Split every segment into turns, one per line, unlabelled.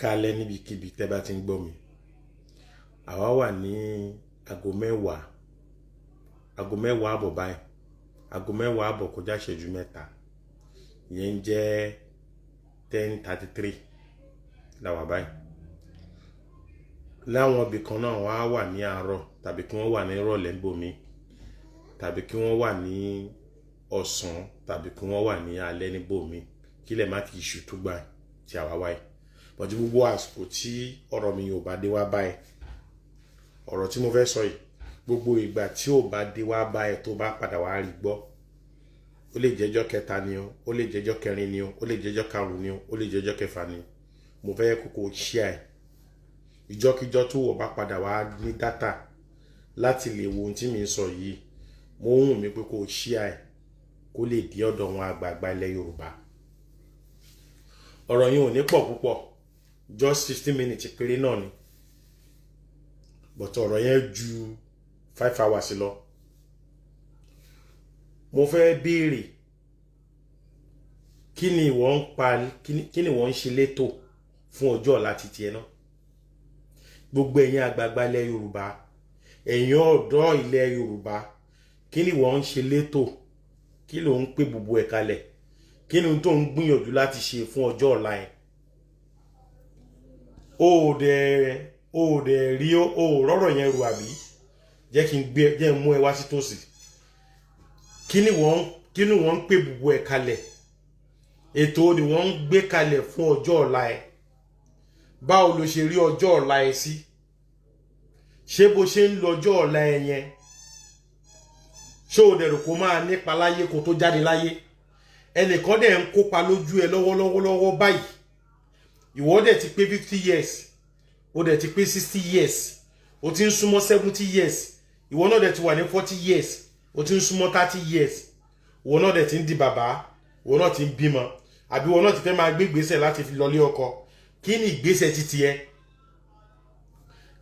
kálẹ́ níbikíbi tẹ́ bá ti ń gbọ́ mi. Àwa wà ní aago mẹ́wàá àbọ̀ báyìí. Aago mẹ́wàá àbọ̀ kọjá ìṣẹ́jú mẹ́ta. Ìyẹn jẹ́ 10:33 la wà báyìí. Láwọn ibì kan náà wọ́n á wà ní àárọ̀ tàbí kí wọ́n wà ní ìrọ̀lẹ́ níbòmí tàbí kí wọ́n wà ní ọ̀sán tàbí kí wọ́n wà ní alẹ́ níbòmí kílẹ̀ má ti ṣù tó gbà tí àwa wáyé. Bọ̀jú gbogbo àsìkò tí ọ̀rọ̀ mi ò bá dé wá báyìí, ọ̀rọ̀ tí mo fẹ́ sọ yìí, gbogbo ìgbà tí ò bá dé wá báyìí tó bá padà wá rí gbọ́, ó lè jẹ́jọ́ kẹta ni o, ó lè jẹ́jọ́ kẹrin ni o, ó lè jẹ́jọ́ karùn-ún ni o, ó lè jẹ́jọ́ kẹfà ni o. Mo fẹ́ kókó share ìjọ́kíjọ́ tó wọ̀ bá padà wá ní dátà láti lè wo ohun tí mi ń sọ yìí. Mo ń wùn mí pé kó share kó lè dé ọ̀dọ̀ wọn àgbààgbà ilẹ̀ Yorùbá. Ọ̀rọ̀ yìí ò ní pọ̀ púpọ̀, just 15 minutes péré náà ni, but ọ̀rọ̀ yẹn ju 5 hours lọ. Mo fẹ́ béèrè kí ni wọ́n ń ṣe létò fún ọjọ́ ọ̀la títí ẹ náà. Gbogbo ẹ̀yin àgbààgbà ilẹ̀ Yorùbá, ẹ̀yin ọ̀dọ́ ilẹ̀ Yorùbá, kí ni wọ́n ń ṣe létò? Kí ló ń pè gbogbo ẹ̀ kalẹ̀? Kí ni tó ń gbìyànjú láti ṣe fún ọjọ́ ọ̀la ẹ̀? O dẹ̀ rí rọ́rọ̀ yẹn rò àbí? Jẹ́ mú ẹ wá sí tòsí. Kí ni wọ́n ń pè gbogbo ẹ̀ kalẹ̀? Ètò ni wọ́n ń gbé kalẹ̀ fún ọjọ́ ọ̀la ẹ̀. Báwo ló ṣe rí ọjọ́ ọ̀la ẹ̀ sí? Ṣé bó ṣe ń lọ ọjọ́ ọ̀la ẹ̀ yẹn, ṣé o dẹ̀ rò kó máa nípa láyé kó tó jáde láyé? Ẹnìkan dẹ̀ ń kópa lójú ẹ lọ́wọ́lọ́wọ́ báyìí. Ìwọ dẹ̀ ti pé 50 years, o dẹ̀ ti pé 60 years, o ti ń súnmọ́ 70 years, ìwọ náà dẹ̀ ti wà ní 40 years, o ti ń súnmọ́ 30 years, ìwọ náà dẹ̀ ti ń di bàbá, ìwọ náà ti ń bímọ, àbí ìwọ náà ti fẹ́ máa gbé ìgbésẹ̀ láti fi lọlé ọkọ. Kí ni ìgbésẹ̀ títí ẹ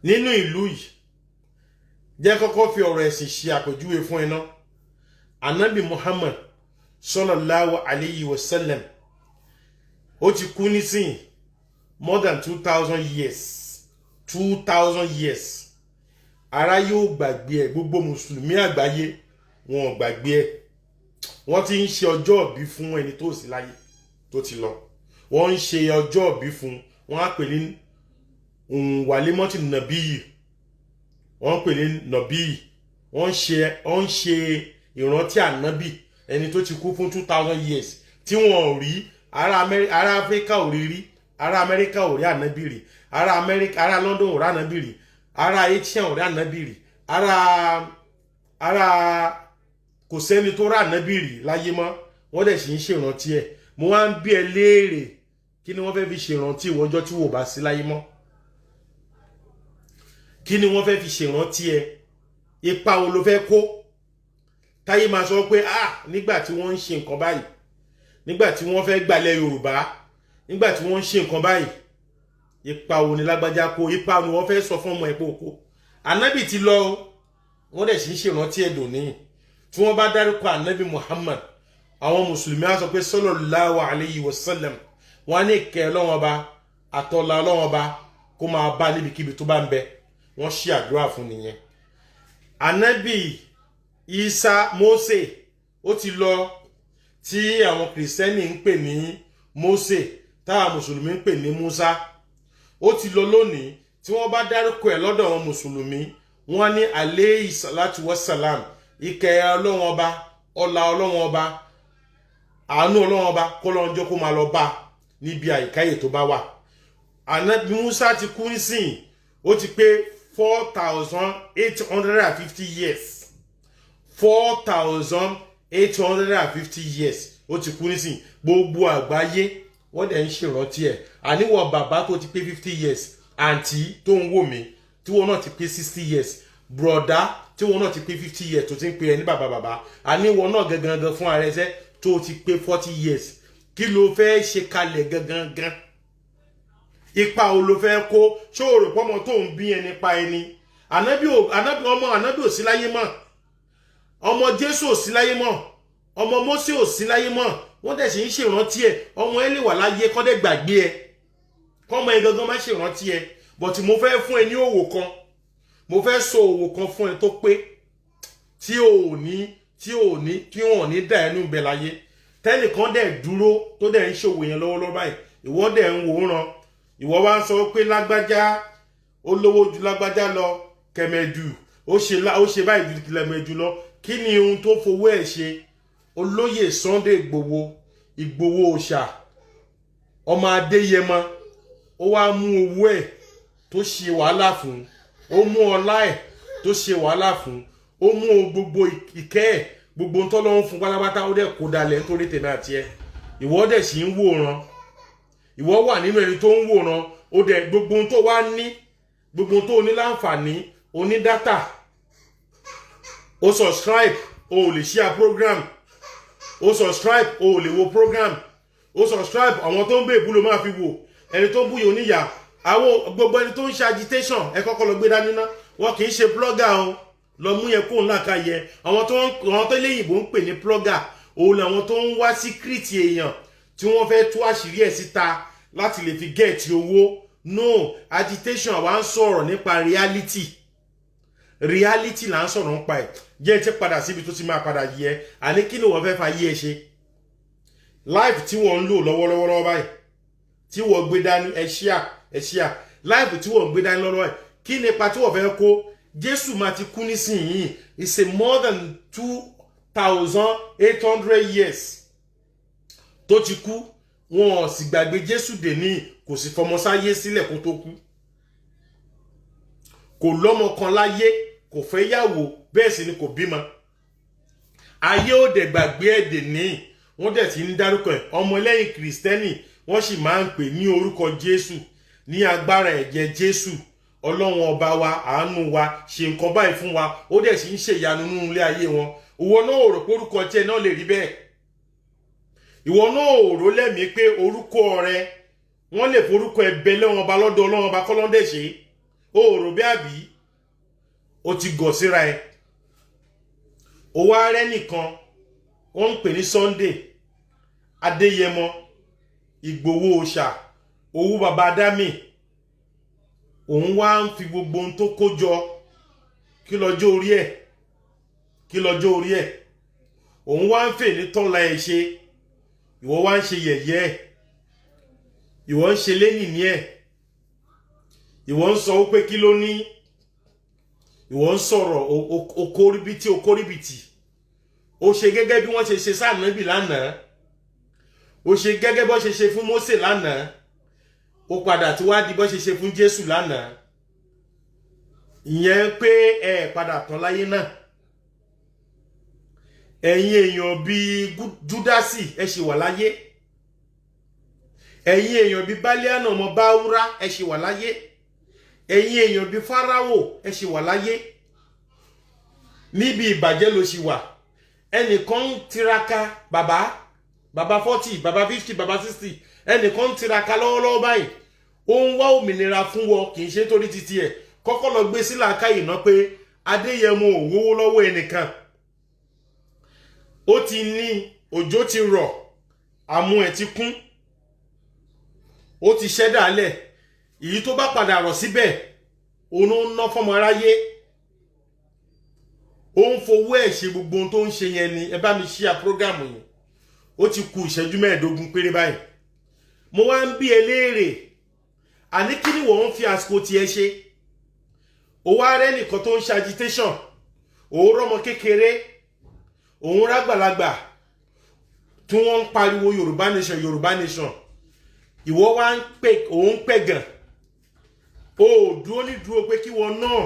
nínú ìlú yìí? Jẹ́ kọ́kọ́ fi ọ̀rọ̀ ẹ̀sìn ṣe àpèjúwe fún ẹ náà. Ànábì Muhammad sallallahu alayhi wa sallam, ó ti kú nísìn more than 2000 years. 2000 years. Ara yóò gbàgbé ẹ, gbogbo mùsùlùmí àgbáyé wọn ò gbàgbé ẹ. Wọ́n ti ń ṣe ọjọ́ ìbí fún ẹni tó sì láyé tó ti lọ. Wọ́n ń ṣe ọjọ́ ìbí fún, wọ́n á pè ní wàlímọ́tì nàbíyì, wọ́n pè ní nàbíyì. Wọ́n ń ṣe ìrántí ànábì ẹni tó ti kú fún 2000 years tí wọ́n ò rí. Ará Áfíríkà ò rí, ará Amẹ́ríkà ò rí ànábì rí, ará London ò rí ànábì rí, ará Asia ò rí ànábì rí, ará kò sẹ́ni tó rí ànábì rí láyé mọ́. Wọ́n dẹ̀ sì ń ṣèrántí ẹ̀. Mo wá ń bí ẹ léèrè, kí ni wọ́n fẹ́ fi ṣèrántí ìwọ́jọ́ tí wò bá sí láyé mọ́? Kí ni wọ́n fẹ́ fi ṣèrántí ẹ? Ipa wo ló fẹ́ kó? Táyé máa sọ pé nígbà tí wọ́n ń ṣe nǹkan báyìí, nígbà tí wọ́n fẹ́ gbalẹ̀ Yorùbá, nígbà tí wọ́n ń ṣe nǹkan báyìí, ipa wo ni lágbájá kó? Ipa ni wọ́n fẹ́ sọ fún ọmọ ẹ̀ pé òkú. Ànábì ti lọ, wọ́n dẹ̀ sì ń ṣèrántí ẹ̀dùn ní. Tí wọ́n bá dárúkọ Ànábì Muhammad, àwọn mùsùlùmí á sọ pé sallallahu alayhi wa sallam. Wọ́n á ní ìkẹ́ Ọlọ́run Ọba àtọ́lá Ọlọ́run Ọba kó máa bá níbikíbi tó bá ń bẹ. Wọ́n ṣí àdúrà fún nìyẹn. Ànábì Isa Mósè ó ti lọ, tí àwọn kìrìsìtẹ́nì ń pè ní Mósè, táwọn mùsùlùmí ń pè ní Musa. Ó ti lọ lónìí. Tí wọ́n bá dárúkọ ẹ̀ lọ́dọ̀ àwọn mùsùlùmí, wọ́n ní alayhi salatu wassalam, ìkẹ́ Ọlọ́run Ọba, ọlá Ọlọ́run Ọba, àánú Ọlọ́run Ọba kó lọ́njọ́ kó máa lọ bá níbi àyíkáyè tó bá wà. Ànábì Musa ti kú nísìn, ó ti pé 4850 years. 4850 years ó ti kú nísìn. Gbogbo àgbáyé wọ́n dẹ̀ ń ṣèrántí ẹ̀. Àníwọ̀ bàbá tó ti pé 50 years, àǹtí tó ń wò mí tí wọ́n náà ti pé 60 years, brọ̀dá tí wọ́n náà ti pé 50 years tó ti ń pè ẹ́ ní bàbá. Àníwọ̀ náà gangan fún ara ẹsẹ̀ tó ti pé 40 years. Kí ló fẹ́ ṣe kalẹ̀ gangan? Ipa wo ló fẹ́ kó? Ṣé o rò pọ́mọ tó ń bí ẹni pa ẹni? Ànábì ò sí láyé mọ́. Ọmọ Jésù ò sí láyé mọ́. Ọmọ Mósè ò sí láyé mọ́. Wọ́n dẹ̀ sì ń ṣèrántí ẹ̀. Ọmọ ẹ lè wà láyé kọ́ dẹ̀ gbàgbé ẹ. kọ́mọ ẹ gangan má ṣe rántí ẹ but mo fẹ́ fún ẹ ní òwò kan mo fẹ́ sọ òwò kan fún ẹ tó pé tí wọn ò ní dà ẹnu bẹ̀ láyé tẹ́nìkan dẹ̀ dúró tó dẹ̀ ń ṣòwò yẹn lọ́wọ́lọ́wọ́ báyìí ìwọ dẹ̀ ń wòran ìwọ wá ń sọ pé lágbájá ó lówó ju lágbájá lọ kẹmẹdù ó ṣe báyìí ju kẹmẹdù lọ kí ni ohun tó fowó ẹ̀ ṣe olóyè Sunday Ìgbòho Òòṣà ọmọ Adéyẹmọ ó wá mú owó ẹ̀ tó ṣe wàhálà fún ó mú ọlá ẹ̀ tó ṣe wàhálà fún ó mú gbogbo ìkẹ́ ẹ̀ gbogbo ń tọ́lọ́ ń fún pátápátá ó dẹ̀ kó dalẹ̀ nítorí tèmi àti ẹ ìwọ dẹ̀ sì ń wòran ìwọ wà nínú ẹni tó ń wòran ó dẹ̀ gbogbo ń tó wá ní gbogbo tó ní láǹfààní ó ní dátà ó subscribe ó lè share program ó subscribe ó lè wo program ó subscribe àwọn tó ń bèèbú ló máa fi wò ẹni tó ń búyè oníyà àwọn gbogbo ẹni tó ń ṣe agitation ẹ kọ́kọ́ lọ gbé dání ná wọn kì í ṣe blogger o lọ mú yẹn kó ńlá ká yẹ àwọn tó léyìnbó ń pè ní blogger òun làwọn tó ń wá secret èèyàn tí wọ́n fẹ́ tú àṣírí ẹ̀ síta láti lè fi get owó no agitation àwa ń sọ̀rọ̀ nípa reality là ń sọ̀rọ̀ nípa ẹ̀ jẹ́ ti padà síbi tó ti máa padà yẹ àní kí ni wọ́n fẹ́ fa yí ẹ ṣe life tí wọ́n ń lò lọ́wọ́lọ́wọ́ báyìí tí wọ́n gbé dání ẹ ṣíà life tí wọ́n gbé dání lọ́wọ́ ẹ̀ kí ni ipa tí wọ́n fẹ́ kó Jésù máa ti kú nísìnyí it's a more than 2,800 years tó ti kú wọn ò sì gbàgbé Jésù dèní kò sì fọmọ sáyé sílẹ̀ kó tó kú kò lọ́mọ kan láyé kò fẹ́ yàwó bẹ́ẹ̀ sì ni kò bímọ ayé ò dẹ̀ gbàgbé ẹ̀ dèní wọ́n dẹ̀ ti ń dárúkọ ẹ̀ ọmọlẹ́yìn kìrìsìtẹ́nì wọ́n sì máa ń pè ní orúkọ Jésù ní agbára ẹ̀jẹ̀ Jésù Ọlọ́run ọba wa àánú wa ṣe nǹkan báyìí fún wa ó dẹ̀ sì ń ṣe ìyanu nínú ilé ayé wọn ìwọ náà ò rò pé orúkọ tiẹ̀ náà lè rí bẹ́ẹ̀ ìwọ náà ò rò lẹ́mìí pé orúkọ rẹ wọ́n lè forúkọ ẹbẹ lẹ́wọ̀n ọba lọ́dọ̀ Ọlọ́run ọba kọ́lọ́ndẹ̀ ṣe ó rò bí àbí ó ti gọ̀ síra ẹ ó wá rẹ́ nìkan wọ́n ń pè ní Sunday Adéyẹmọ Ìgbòho Òòṣà owó baba Adámì òun wá ń fi gbogbo ohun tó kó jọ kí lọ́jọ́ orí ẹ̀ òun wá ń fè ní tọ́la ẹ̀ ṣe ìwọ wá ń ṣe yẹ̀yẹ́ ẹ̀ ìwọ ń ṣe lẹ́yìn ní ẹ̀ ìwọ ń sọ pé kí ló ní ìwọ ń sọ̀rọ̀ okórìbìtì ó ṣe gẹ́gẹ́ bí wọ́n ṣe ṣe sáànàbì lánàá ó ṣe gẹ́gẹ́ bọ́ ṣe ṣe fún Mósè lánàá ó padà tí wá di bọ́ ṣe ṣe fún Jésù lánàá ìyẹn pé ẹ padà tán láyé náà ẹ̀yin èèyàn bíi Júdásì ẹ ṣì wà láyé ẹ̀yin èèyàn bíi Báálíánà ọmọ Báúrá ẹ ṣì wà láyé ẹ̀yin èèyàn bíi Fáráwò ẹ ṣì wà láyé níbi ìbàjẹ́ ló ṣì wà ẹnìkan ń tiraka bàbá 40 bàbá 50 bàbá 60 ẹnìkan ń tiraka lọ́wọ́lọ́wọ́ báyìí ó ń wá òmìnira fún wọ kì í ṣe torí títí ẹ̀ kọ́kọ́ lọ gbé sílà káyìí náà pé Adéyẹmọ ò wówó lọ́wọ́ ẹnìkan ó ti ní òjò ti rọ̀ àmú ẹ̀ ti kún ó ti ṣẹ́dálẹ̀ èyí tó bá padà rọ̀ síbẹ̀ òun ń ná fọ́mọ aráyé ó ń fowó ẹ̀ ṣe gbogbo ohun tó ń ṣe yẹn ni ẹ bá mi ṣíà prógámù yìí ó ti kù ìṣẹ́jú 15 péré báyìí mo wá ń bí eléèrè àní kí ni wọ́n ń fi àsìkò tiẹ̀ ṣe ó wá rẹ́ nìkan tó ń ṣe agitation òun rọ́mọ kékeré òun rágbàlagbà tí wọ́n ń pariwo Yorùbá nation ìwọ wá ń pè òun pẹ̀gàn ó dúró ní dúró pé kí wọn náà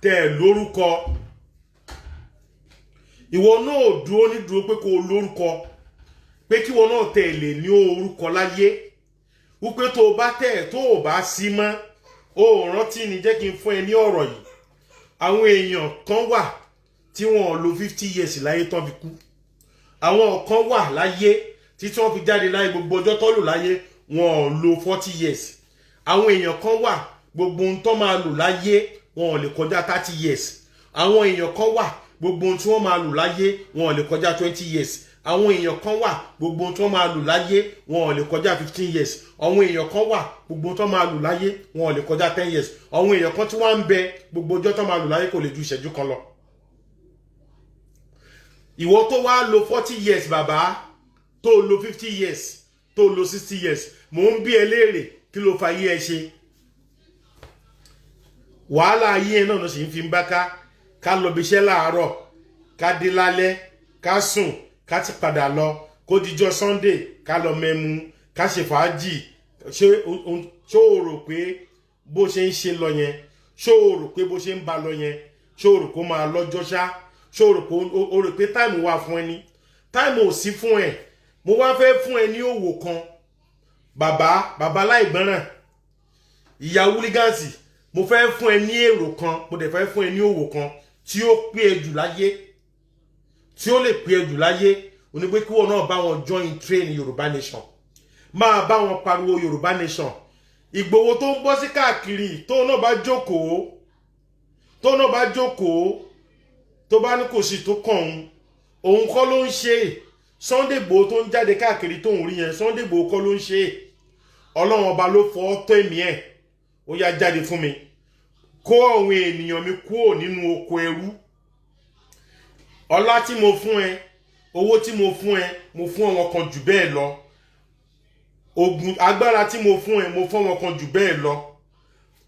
tẹ̀ lórúkọ ìwọ náà dúró ní dúró pé kó lórúkọ pé kí wọn náà tẹ̀ lè ní orúkọ láyé wípé tó o bá tẹ̀ tó o bá sí mọ́ ó rántí ni jẹ́ kí n fún ẹ ní ọ̀rọ̀ yìí àwọn èèyàn kan wà tí wọ́n lò 50 years láyé tán fi kú àwọn kan wà láyé tí wọ́n fi jáde láyé gbogbo ọjọ́ tó lò láyé wọ́n lò 40 years àwọn èèyàn kan wà gbogbo ohun tó máa lò láyé wọ́n lè kọjá 30 years àwọn èèyàn kan wà gbogbo ohun tí wọ́n máa lò láyé wọ́n lè kọjá 20 years àwọn èèyàn kan wà gbogbo tó máa lò láyé wọn ò lè kọjá 15 years àwọn èèyàn kan wà gbogbo tó máa lò láyé wọn ò lè kọjá 10 years àwọn èèyàn kan tí wọ́n ń bẹ gbogbo ọjọ́ tó máa lò láyé kò lè ju ìṣẹ́jú kan lọ. ìwọ tó wá lo 40 years bàbá tó lo 50 years tó lo 60 years mò ń bí ẹ léèrè kí ló fa ayé ẹ ṣe. wàhálà ayé ẹ náà ló sì ń fi ń bá ká lọ bí iṣẹ́ láàárọ̀ ká dé lálẹ́ ká sùn ká ti padà lọ kó dijọ́ Sunday ká lọ mẹ́mu ká ṣe fàájì. ṣé o rò pé bó ṣe ń ṣe lọ yẹn ṣé o rò pé bó ṣe ń ba lọ yẹn ṣé o rò pé ó máa lọ́jọ́ ṣá ṣé o rò pé táìmù wà fún ẹni táìmù ò sí fún ẹ. mo wá fẹ́ fún ẹ ní òwò kan bàbá láìgbọ́ràn ìyá wúlígánsì mo fẹ́ fún ẹ ní èrò kan mo dẹ̀ fẹ́ fún ẹ ní òwò kan tí ó pé ẹ jù láyé tí ó lè pé ẹ jù láyé onígbé kí wọn náà bá wọn join train Yorùbá Nation máa bá wọn pariwo Yorùbá Nation. Ìgbòho tó ń bọ́ sí káàkiri tó náà bá jókòó tó bá ní kò sí tó kàn òun kọ́ ló ń ṣe. Sunday Igboho tó ń jáde káàkiri tó ń rí yẹn Sunday Igboho kọ́ ló ń ṣe. Ọlọ́run ọba ló fọ́ tó èmi ẹ̀ ó yá jáde fún mi kó àwọn ènìyàn mi kúrò nínú oko ẹrú. Ọlá tí mo fún ẹ owó tí mo fún ẹ mo fún àwọn kan jù bẹ́ẹ̀ lọ. Ogun agbára tí mo fún ẹ mo fún àwọn kan jù bẹ́ẹ̀ lọ.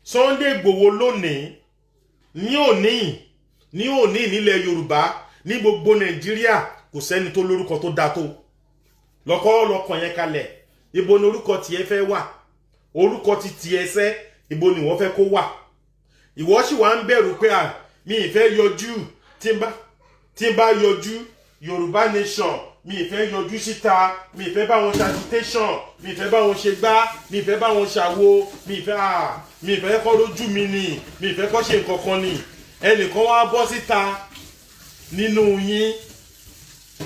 Sunday Igboho lónìí ní òní nílẹ̀ Yorùbá ní gbogbo Nàìjíríà kò sẹ́ni tó lórúkọ tó dá tó. Lọ́kàn yẹn kalẹ̀ ibo ni orúkọ tiẹ̀ fẹ́ wà orúkọ ti tiẹ̀ sẹ́ ibo ni wọ́n fẹ́ kó wà. Ìwọ sì wá ń bẹ̀rù pé mi ì fẹ́ yọjú tí n bá yọjú Yorùbá Nation mi ì fẹ́ yọjú síta mi ì fẹ́ bá wọn ṣe agitation mi ì fẹ́ bá wọn ṣe gbá mi ì fẹ́ bá wọn ṣàwo mi ì fẹ́ kọ́ lójú mi ni mi ì fẹ́ kọ́ ṣe nǹkan kan ni. Ẹnìkan wá bọ́ síta nínú yín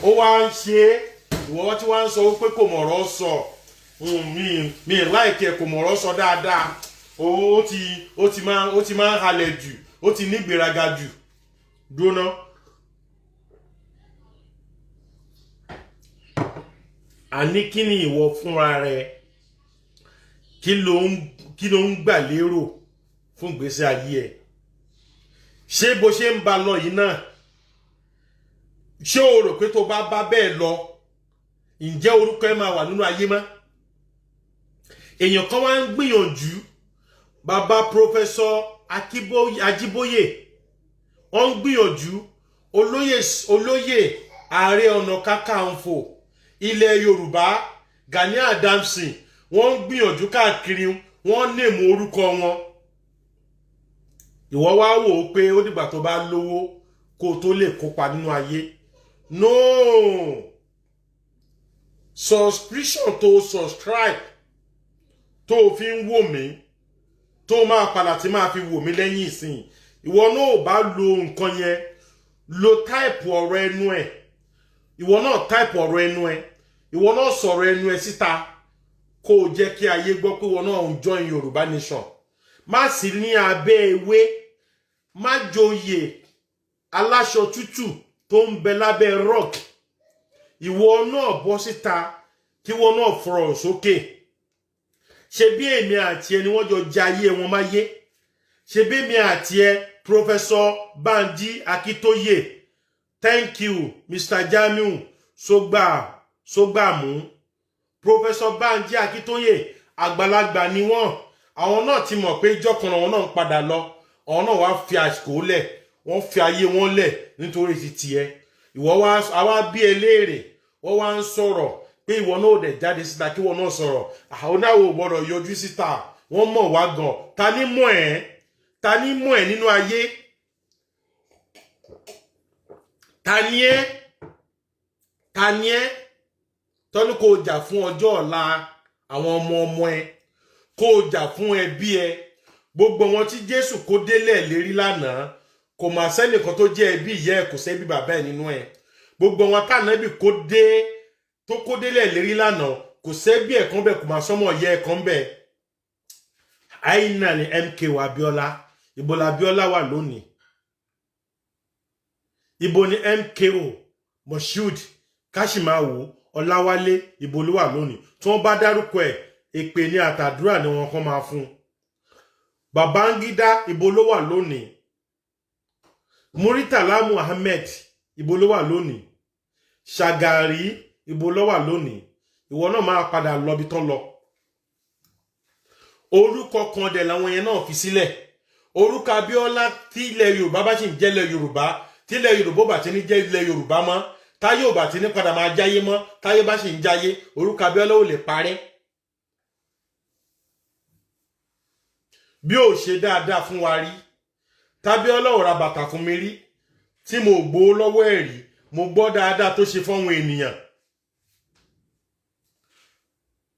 ó wá ń ṣe ìwọ tí wá ń sọ pé kò mọ̀rọ̀ sọ mi láìkẹ́ kò mọ̀rọ̀ sọ dáadáa ó ti máa ń halẹ̀ jù ó ti ní ìgbéraga jù. dúró àní kí ni ìwọ fúnra rẹ kí ló ń gbà lérò fún ìgbésí ayé ẹ. ṣé bó ṣe ń ba lọ yìí náà ṣé o rò pé tó bá bẹ́ẹ̀ lọ ǹjẹ́ orúkọ ẹ máa wà nínú ayé mọ́. Èèyàn kan wá ń gbìyànjú bàbá Professor Ajíbóyè wọ́n ń gbìyànjú olóyè Ààrẹ Ọ̀nà Kakanfò ilẹ̀ Yorùbá Gani Adams wọ́n ń gbìyànjú káàkiri wọ́n nèmú orúkọ wọn. Ìwọ wá wò ó pé ó dìgbà tó bá lówó kó tó lè kópa nínú ayé. No subscription tó subscribe tó fi ń wò mí tó máa padà tí máa fi wò mí lẹ́yìn ìsìn ìwọ náà ò bá lo nǹkan yẹn lo táìpù ọ̀rọ̀ ẹnu ẹ̀ ìwọ náà táìpù ọ̀rọ̀ ẹnu ẹ̀ ìwọ náà sọ̀rọ̀ ẹnu ẹ̀ síta kó o jẹ́ kí ayé gbọ́ pé ìwọ náà ń join Yorùbá Nation. Má sì ní abẹ́ ewé má joyè aláṣọ tútù tó ń bẹ lábẹ́ rock. Ìwọ náà bọ́ síta kí wọ́n náà fọ̀rọ̀ sókè. Ṣé bí èmi àti ẹ ni wọ́n jọ jayé wọn máyé? Ṣé bí èmi àti ẹ Professor Banji Akitoye, thank you Mr. Jamiu Sogbamu. Professor Banji Akitoye àgbàlagbà ni wọ́n. Àwọn náà ti mọ̀ pé ìjọkànnà wọn náà ń padà lọ. Àwọn náà wá fi àsìkò lẹ̀ wọ́n fi ayé wọn lẹ̀ nítorí ti tiẹ̀. Ìwọ wá bí eléèrè wọ́n wá ń sọ̀rọ̀ pé ìwọ náà ò dẹ̀ jáde síta kí wọ́n náà sọ̀rọ̀. Àwọn náà ò gbọ́dọ̀ yọjú síta wọ́n mọ̀ wá gan. Ta ni mọ̀ ẹ́ nínú ayé? Ta ni ẹ́ tọ́ni kò jà fún ọjọ́ ọ̀la àwọn ọmọ ẹ kó jà fún ẹbí ẹ. Gbogbo wọn tí Jésù kó délẹ̀ lérí lánàá kò mà sẹ́nìkan tó jẹ́ ẹbí ìyá ẹ̀ kò sẹ́bí bàbá ẹ̀ nínú ẹ̀. Gbogbo wọn tànàbí tó kó délẹ̀ lérí lánàá kò sẹ́bí ẹ̀ kan bẹ̀ kò mà sọ́mọ ìyá ẹ̀ kan bẹ̀. Àìnà ni MKO Abiola ibo la Abiola wà lónìí? Ibo ni MKO Moshood Káṣímáwò Ọláwálé ibo ló wà lónìí tí wọ́n bá dárúkọ ẹ̀ èpè ní àtàdúrà ni wọ́n kàn máa fún. Babangida ibo ló wà lónìí. Muritala Muhammed ibo ló wà lónìí. Shagari ibo ló wà lónìí. Ìwọ náà máa padà lọ bí tán lọ. Orúkọ kan dẹ̀ làwọn yẹn náà fi sílẹ̀. Orúkọ Abíọ́lá tí ilẹ̀ Yorùbá bá sì ń jẹ́ ilẹ̀ Yorùbá, tí ilẹ̀ Yorùbá bá ti ní jẹ́ ilẹ̀ Yorùbá mọ́, táyé ò bá ti ní padà máa jáyé mọ́, táyé bá sì ń jáyé, orúkọ Abíọ́lá ò lè parẹ́. Bí ó ṣe dáadáa fún wa rí, tábíọ́lá ò ra bàtà fún mi rí, tí mo gbowó lọ́wọ́ ẹ̀ rí, mo gbọ́ dáadáa tó ṣe fọ́wọn ènìyàn.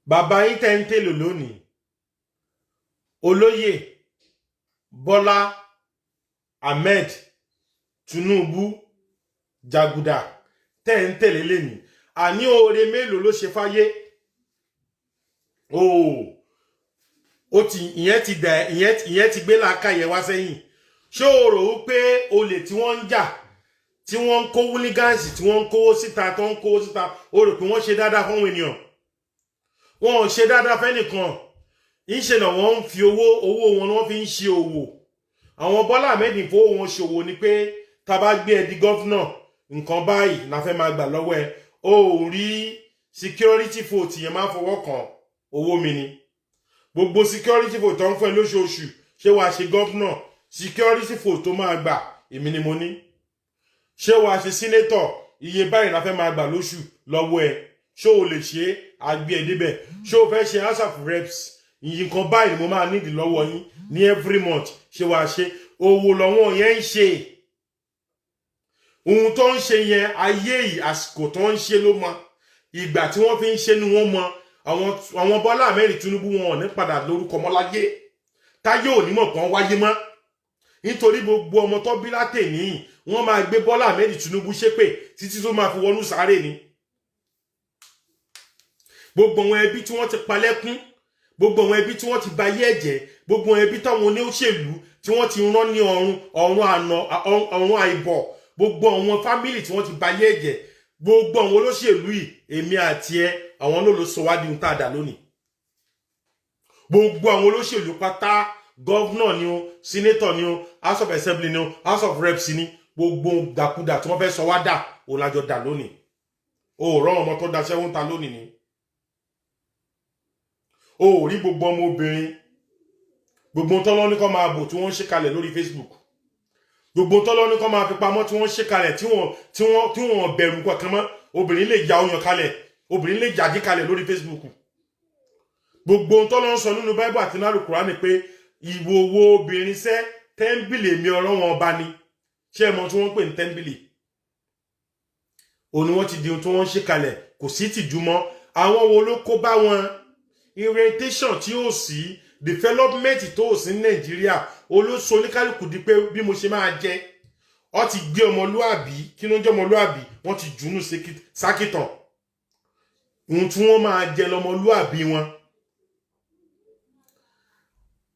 Bàbá yín tẹ́ ń tèlò lónìí. Olóyè Bọ́lá Ahmed Tinubu Jaguda tẹ́ ń tẹ̀lé lẹ́nìí. Àní oore mélòó ló ṣe fáyé? Ìyẹn ti gbé làákàyè wá sẹ́yìn. Ṣé o rò ó pé olè tí wọ́n ń jà, tí wọ́n ń kó wúlígánsì, tí wọ́n ń kówó síta, tó ń kówó síta, o rò pé wọ́n ṣe dáadáa fún àwọn ènìyàn? Wọn ò ṣe dáadáa fẹ́nìkan. Ìṣe náà wọ́n ń fi owó wọn wọ́n fi ń ṣe òwò. Àwọn Bọ́lá Ahmed fowó wọn ṣòwò ni pé tá bá gbé ẹ di gọ́fúnà, nǹkan báyìí la fẹ́ máa gbà lọ́wọ́ ẹ. O ò rí security vote yẹn máa fọwọ́ kàn, owó mi ni. Gbogbo security vote tó ń fún ẹ lóṣooṣù, ṣé wàá ṣe gọ́fúnà? Security vote tó máa gbà, èmi ni mo ní. Ṣé wàá ṣe senator? Iye báyìí la fẹ́ máa gbà lóṣù lọ́wọ́ ẹ. Ṣé o lè ṣe àgbé ẹ débẹ̀? Ṣé o fẹ́ ṣe House of Reps? Nǹkan báyìí ni mo máa nídìí lọ́wọ́ yín ní every month. Ṣé wàá ṣe? Owó lọ́wọ́ yẹn ń ṣe. Ohun tó ń ṣe yẹn, ayé yìí àsìkò tó ń ṣe ló mọ. Ìgbà tí wọ́n fi ń ṣe ni wọ́n mọ. Àwọn Bọ́lá Ahmed Tinubu wọn ò ní padà lórúkọ mọ́ láyé. Táyé ò ní mọ̀ kàn wáyé mọ́. Nítorí gbogbo ọmọ tó bí látẹ̀ní wọ́n máa gbé Bọ́lá Ahmed Tinubu ṣépè títí tó máa fi wọnú sáré ni. Gbogbo àwọn ẹbí tí wọ́n ti palẹ́kún, gbogbo àwọn ẹbí tí wọ́n ti bayé ẹ̀jẹ̀, gbogbo àwọn ẹbí táwọn oníṣèlú tí wọ́n ti rán ní ọ̀run àìbọ̀, gbogbo àwọn fámìlì tí wọ́n ti bayé ẹ̀jẹ̀, gbogbo àwọn olóṣèlú yìí, èmi àti ẹ, àwọn ló lọ sọ wá di ohun tá a dà lónìí. Gbogbo àwọn olóṣèlú pátá, gọ́vnọ̀ ni o, sínétọ̀ ni o, House of Assembly ni o, House of Reps ni, gbogbo dàkúdà tí wọ́n fẹ́ sọ wá dà, òun lájọ dà lónìí. O rán ọmọ tó daṣẹ́ wọ́n ta lónìí ni. O rí gbogbo ọmọ obìnrin, gbogbo tọ́lọ́ ní kọ́ máa bò tí wọ́n ń ṣe kalẹ̀ lórí Facebook, gbogbo tọ́lọ́ ní kọ́ máa fi pamọ́ tí wọ́n ń ṣe kalẹ̀ tí wọ́n bẹ̀rù kankan mọ́. Obìnrin lè ya ọyàn kalẹ̀, obìnrin lè jàdí kalẹ̀ lórí Facebook. Gbogbo tọ́lọ́ ń sọ nínú Bible àti nínú Kùránì pé ìwòwò obìnrin sẹ́ tẹ́ḿbìlì mi ọlọ́wọ́n ọba ni. Ṣé ẹ mọ̀ tí wọ́n ń pè ní tẹ́ḿbìlì? Òun ni wọ́n ti di ohun tí wọ́n ń ṣe kalẹ̀, kò sí tìjú mọ́. Àwọn wo ló kó bá wọn? Orientation tí ó sí, development tó sí ní Nàìjíríà, olóso oníkálùkù di pé bí mo ṣe máa jẹ. Ó ti gbé ọmọlúàbí, kí ló ń jẹ́ ọmọlúàbí? Wọ́n ti jùnú sákìtàn. Ohun tí wọ́n máa jẹ lọmọlúàbí wọn.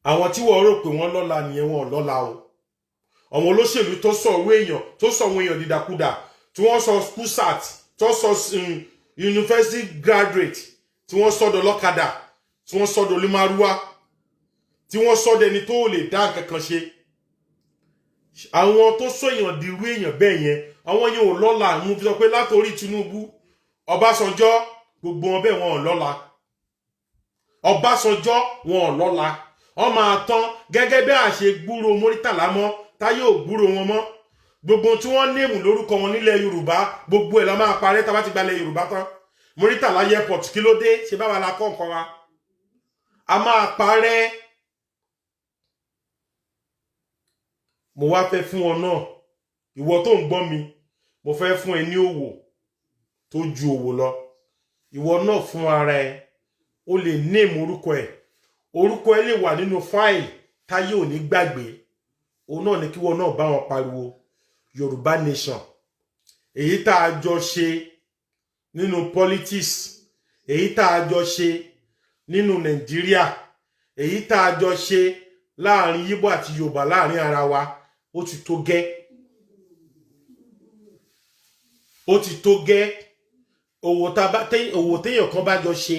Àwọn tí wọ́n rò pé wọ́n lọ́lá nìyẹn, wọn ò lọ́lá o. Àwọn olóṣèlú tó sọ àwọn èèyàn dìdàkudà, tí wọ́n sọ school sat, tó sọ university graduate, tí wọ́n sọ́dọ̀ lọ́kadà, tí wọ́n sọ́dọ̀ olúmarúwá, tí wọ́n sọ́dọ̀ ẹni tó lè dá kankan ṣe. Àwọn tó sọ èèyàn di irú èèyàn bẹ́ẹ̀ yẹn, àwọn yẹn ò lọ́lá. Mo fi sọ pé látòrí Tinubu, Ọbásanjọ́, gbogbo wọn bẹ́ẹ̀ wọn ò lọ́lá. Ọbásanjọ́ wọn ò lọ́lá. Wọ́n máa tán gẹ́gẹ́ bí àṣẹ gbúrò Muritala mọ́, táyé ò gbúrò wọn mọ́. Gbogbo tí wọ́n néèmù lórúkọ wọn nílẹ̀ Yorùbá, gbogbo ẹ̀ la máa parẹ́ tá bá ti gbalẹ̀ Yorùbá tán. Muritala airport kí ló dé? Ṣé báwa la kọ́ nǹkan wa? A máa parẹ́. Mo wá fẹ́ fún ọ náà, ìwọ tó ń gbọ́ mi, mo fẹ́ fún ẹ ní òwò tó ju òwò lọ. Ìwọ náà fún ara ẹ, o lè name orúkọ ẹ. Orúkọ ẹ lè wà nínú fáìlì táyé ò ní gbàgbé. Òun náà ni kí wọ́n náà bá wọn pariwo Yorùbá Nation. Èyí tá a jọ ṣe nínú politics, èyí tá a jọ ṣe nínú Nàìjíríà, èyí tá a jọ ṣe láàrin Yíbò àti Yorùbá láàrin ara wa, ó ti tó gẹ́. Ó ti tó gẹ́. òwò téèyàn kan bá jọ ṣe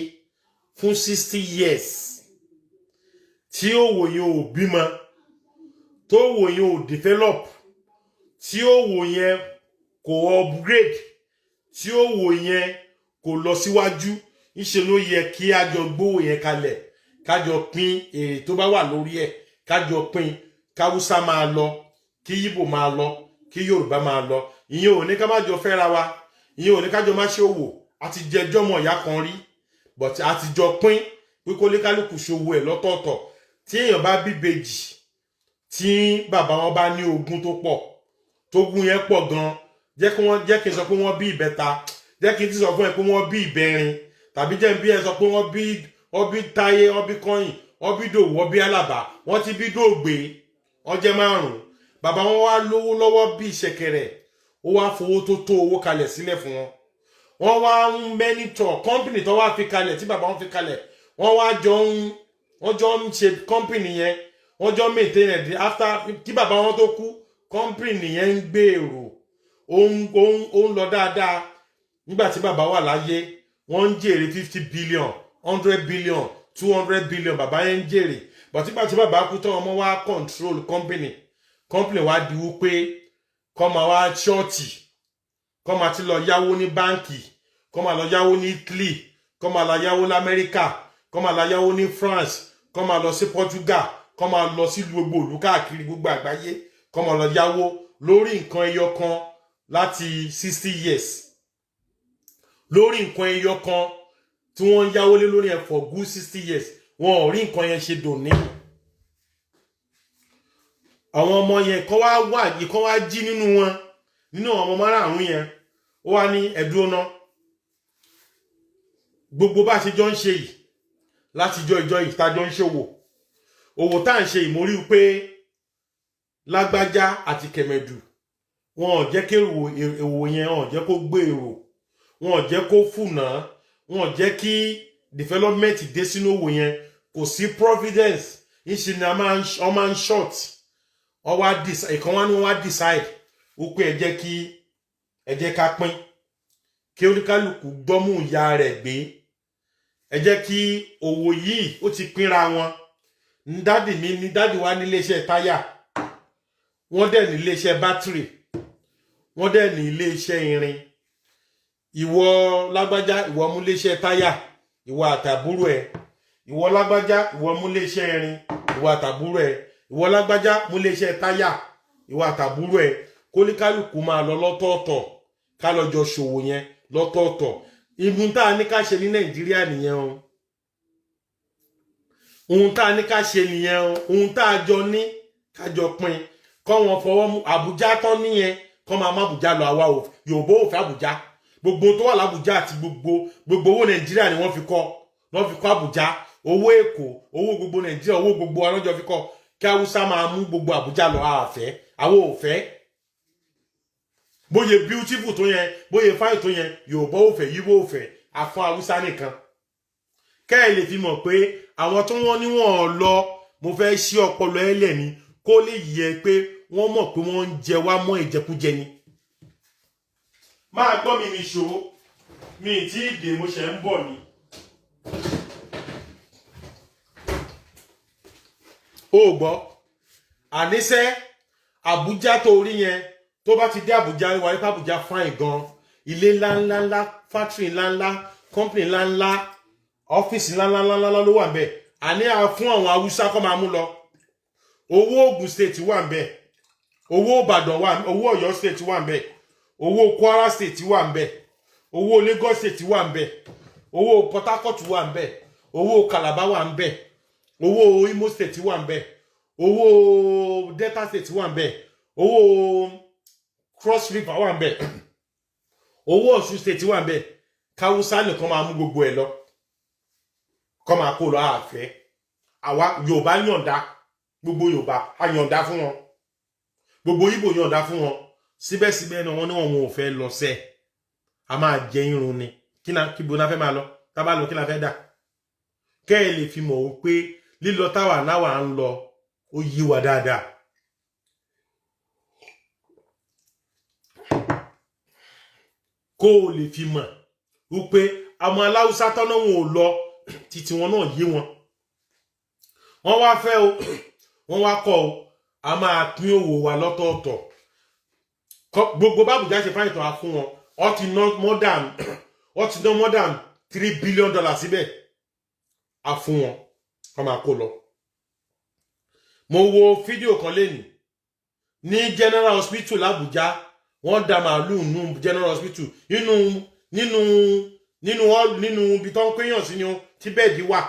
fún 60 years tí òwò yẹn ò bímọ tó òwò yẹn ò develop tí òwò yẹn kò upgrade tí òwò yẹn kò lọ síwájú ńṣe ló yẹ kí a jọ gbówó yẹn kalẹ̀ kájọ pín èrè tó bá wà lórí ẹ̀ kájọ pín káwúsá máa lọ kí yíbò máa lọ kí yorùbá máa lọ ìyẹn ò ní ká má jọ fẹ́ra wa ìyẹn ò ní kájọ má ṣe òwò àti jẹjọ́ mọ̀ ìyá kan rí but àti jọ pín pé kó lé kálukú ṣòwò ẹ̀ lọ́tọ̀ọ̀tọ̀ tí èèyàn bá bí ìbejì tí bàbá wọn bá ní ogún tó pọ̀ tógún yẹn pọ̀ gan jẹ́ kí n sọ pé wọ́n bí ìbẹ́ta jẹ́ kí n ti sọ fún ẹ pé wọ́n bí ìbẹ́rin tàbí jẹ́ bí ẹ sọ pé wọ́n bí táyé wọ́n bí kọ́yìn wọ́n bí dòwú wọ́n bí àlàbà wọ́n ti bí dògbé wọ́n jẹ́ márùn-ún bàbá wọn wá lówó lọ́wọ́ bí ìṣẹ̀kẹ̀rẹ̀ ó wá fowó tó tó owó kalẹ̀ sílẹ̀ fún wọn wọ́n wá ń mẹ́nítọ̀ kọ́mpìnì tó wá fi kalẹ̀ tí bàbá wọn fi kalẹ̀ wọ́n jọ ń ṣe kọ́mpìnì yẹn wọ́n jọ maintain it after kí bàbá wọn tó kú kọ́mpìnì yẹn ń gbèrò ó ń lọ dáadáa nígbà tí bàbá wà láyé wọ́n ń jèrè 50 billion 100 billion 200 billion bàbá yẹn ń jèrè but nígbà tí bàbá kú tán ọmọ wa control company wa di wípé kọ́ máa wá ṣọ́ọ̀tì kọ́ máa ti lọ yáwó ní báǹkì kọ́ máa lọ yáwó ní Italy kọ́ máa lọ yáwó ní Amẹ́ríkà kọ́ máa lọ yáwó ní France kọ́ máa lọ sí Portugal kọ́ máa lọ sí gbogbo ìlú káàkiri gbogbo àgbáyé kọ́ máa lọ yáwó lórí nǹkan ẹyọ kan láti 60 years lórí nǹkan ẹyọ kan tí wọ́n ń yáwó lé lórí ẹ̀ for good 60 years wọn ò rí nǹkan yẹn ṣe dòní. àwọn ọmọ yẹn kan wá jí nínú wọn nínú àwọn ọmọ márààrún yẹn ó wá ní ẹ̀dùn ọ̀nà gbogbo bá ṣe jọ ń ṣe yìí láti ìjọ ìtajọ ń ṣòwò òwò tá à ń ṣe ìmórí pé lágbájá àti kẹmẹdù wọn ò jẹ́ kí èwò yẹn wọn ò jẹ́ kó gbèrò wọn ò jẹ́ kó fùnà wọn ò jẹ́ kí development dé sínú òwò yẹn kò sí providence ìṣe ni wọ́n máa ń short ìkan wá ní wọ́n wá decide wípé ẹ jẹ́ ká pín kí oníkálukú gbọ́mú ìyá rẹ̀ gbé ẹ jẹ́ kí òwò yìí ó ti pínra wọn dádì wa ní iléeṣẹ́ táyà wọ́n dẹ̀ ní iléeṣẹ́ bátìrì wọ́n dẹ̀ ní iléeṣẹ́ irin ìwọ lágbájá ìwọ mú iléeṣẹ́ táyà ìwọ àtàbúrò ẹ̀ ìwọ lágbájá ìwọ mú iléeṣẹ́ irin ìwọ àtàbúrò ẹ̀ ìwọ lágbájá mú iléeṣẹ́ táyà ìwọ àtàbúrò ẹ̀ kólíkálùkù máa lọ lọ́tọ̀ọ̀tọ̀ ká lọ jọ ṣòwò yẹn lọ́tọ̀ọ̀tọ̀ ìbùn tá a ní ká ṣe ní Nàìjíríà nìyẹn o ohun tá a ní ká ṣe nìyẹn o ohun tá a jọ ní ká jọ pín kọ́ wọn fọwọ́ mú Àbújá tán níyẹn kọ́ máa má Àbújá lọ àwa Yorùbá ò fẹ́ Àbújá gbogbo tó wà l'Àbújá àti gbogbo owó Nàìjíríà ni wọ́n fi kọ́ Àbújá owó Èkó owó gbogbo Nàìjíríà owó gbogbo aránjọ fi kọ́ kí Haúsá máa mú gbogbo Àbújá lọ àfẹ́ àwọn ò fẹ́ bóyá beautiful tó yẹn bóyá fine tó yẹn Yorùbá ò fẹ́ Yíbò ò fẹ́ àfọn Haúsá nìkan kẹ́ ẹ lè fi mọ̀ pé àwọn tó wọ́n ní wọ́n lọ mo fẹ́ ṣí ọpọlọ ẹlẹ̀ ni kó lè yẹ pé wọ́n mọ̀ pé wọ́n ń jẹ wá mọ́ ìjẹkújẹ ni. máa gbọ́ mi ní ṣòro mi tí ìdè mo ṣe ń bọ̀ ni. ó gbọ́ àníṣẹ́ Àbújá tó rí yẹn tó bá ti dé Àbújá wà nípa Àbújá fine gan ilé ńláńlá factory ńláńlá company ńláńlá ọ́fíìsì ńláńlá ló wà ńbẹ̀ àní fún àwọn Haúsá kọ́ máa mú lọ owó Ògùn state wà ńbẹ̀ owó Ìbàdàn wà owó Ọ̀yọ́ state wà ńbẹ̀ owó Kwara state wà ńbẹ̀ owó Lagos state wà ńbẹ̀ owó Port Harcourt wà ńbẹ̀ owó Calabar wà ńbẹ̀ owó Imo state wà ńbẹ̀ owó Delta state wà ńbẹ̀ owó Cross River wà ńbẹ̀ owó Ọ̀ṣun state wà ńbẹ̀ káwúsá nìkan máa mú gbogbo ẹ̀ lọ kọ́ máa kó lọ àfẹ́ àwa Yorùbá yọ̀ǹda gbogbo Yorùbá a yọ̀ǹda fún wọn gbogbo Ìgbò yọ̀ǹda fún wọn síbẹ̀síbẹ̀ náà wọ́n ní wọn ò fẹ́ lọ sẹ́ a máa jẹ irun ni kí bo náà fẹ́ máa lọ tá bá lọ kí la fẹ́ dà kẹ́ ẹ lè fi mọ̀ wípé lílọ táwa náwà ń lọ ó yí wa dáadáa. kó o lè fi mọ̀ wípé àwọn aláwùsá tọ́nà wọn ò lọ títí wọn náà yé wọn. Wọ́n wá fẹ́ o, wọ́n wá kọ́ o, a máa pín òwò wa lọ́tọ̀ọ̀tọ̀. Gbogbo bábùjá ṣe fáyìn tó a fún wọn, ó ti ná more than $3 billion síbẹ̀. A fún wọn, wọ́n máa kó lọ. Mo wo fídíò kan lénìí ní General Hospital l'Abuja, wọ́n dá màálù nínú General Hospital nínú ibi tó ń péyàn sí ni tí bẹ́ẹ̀dì wà.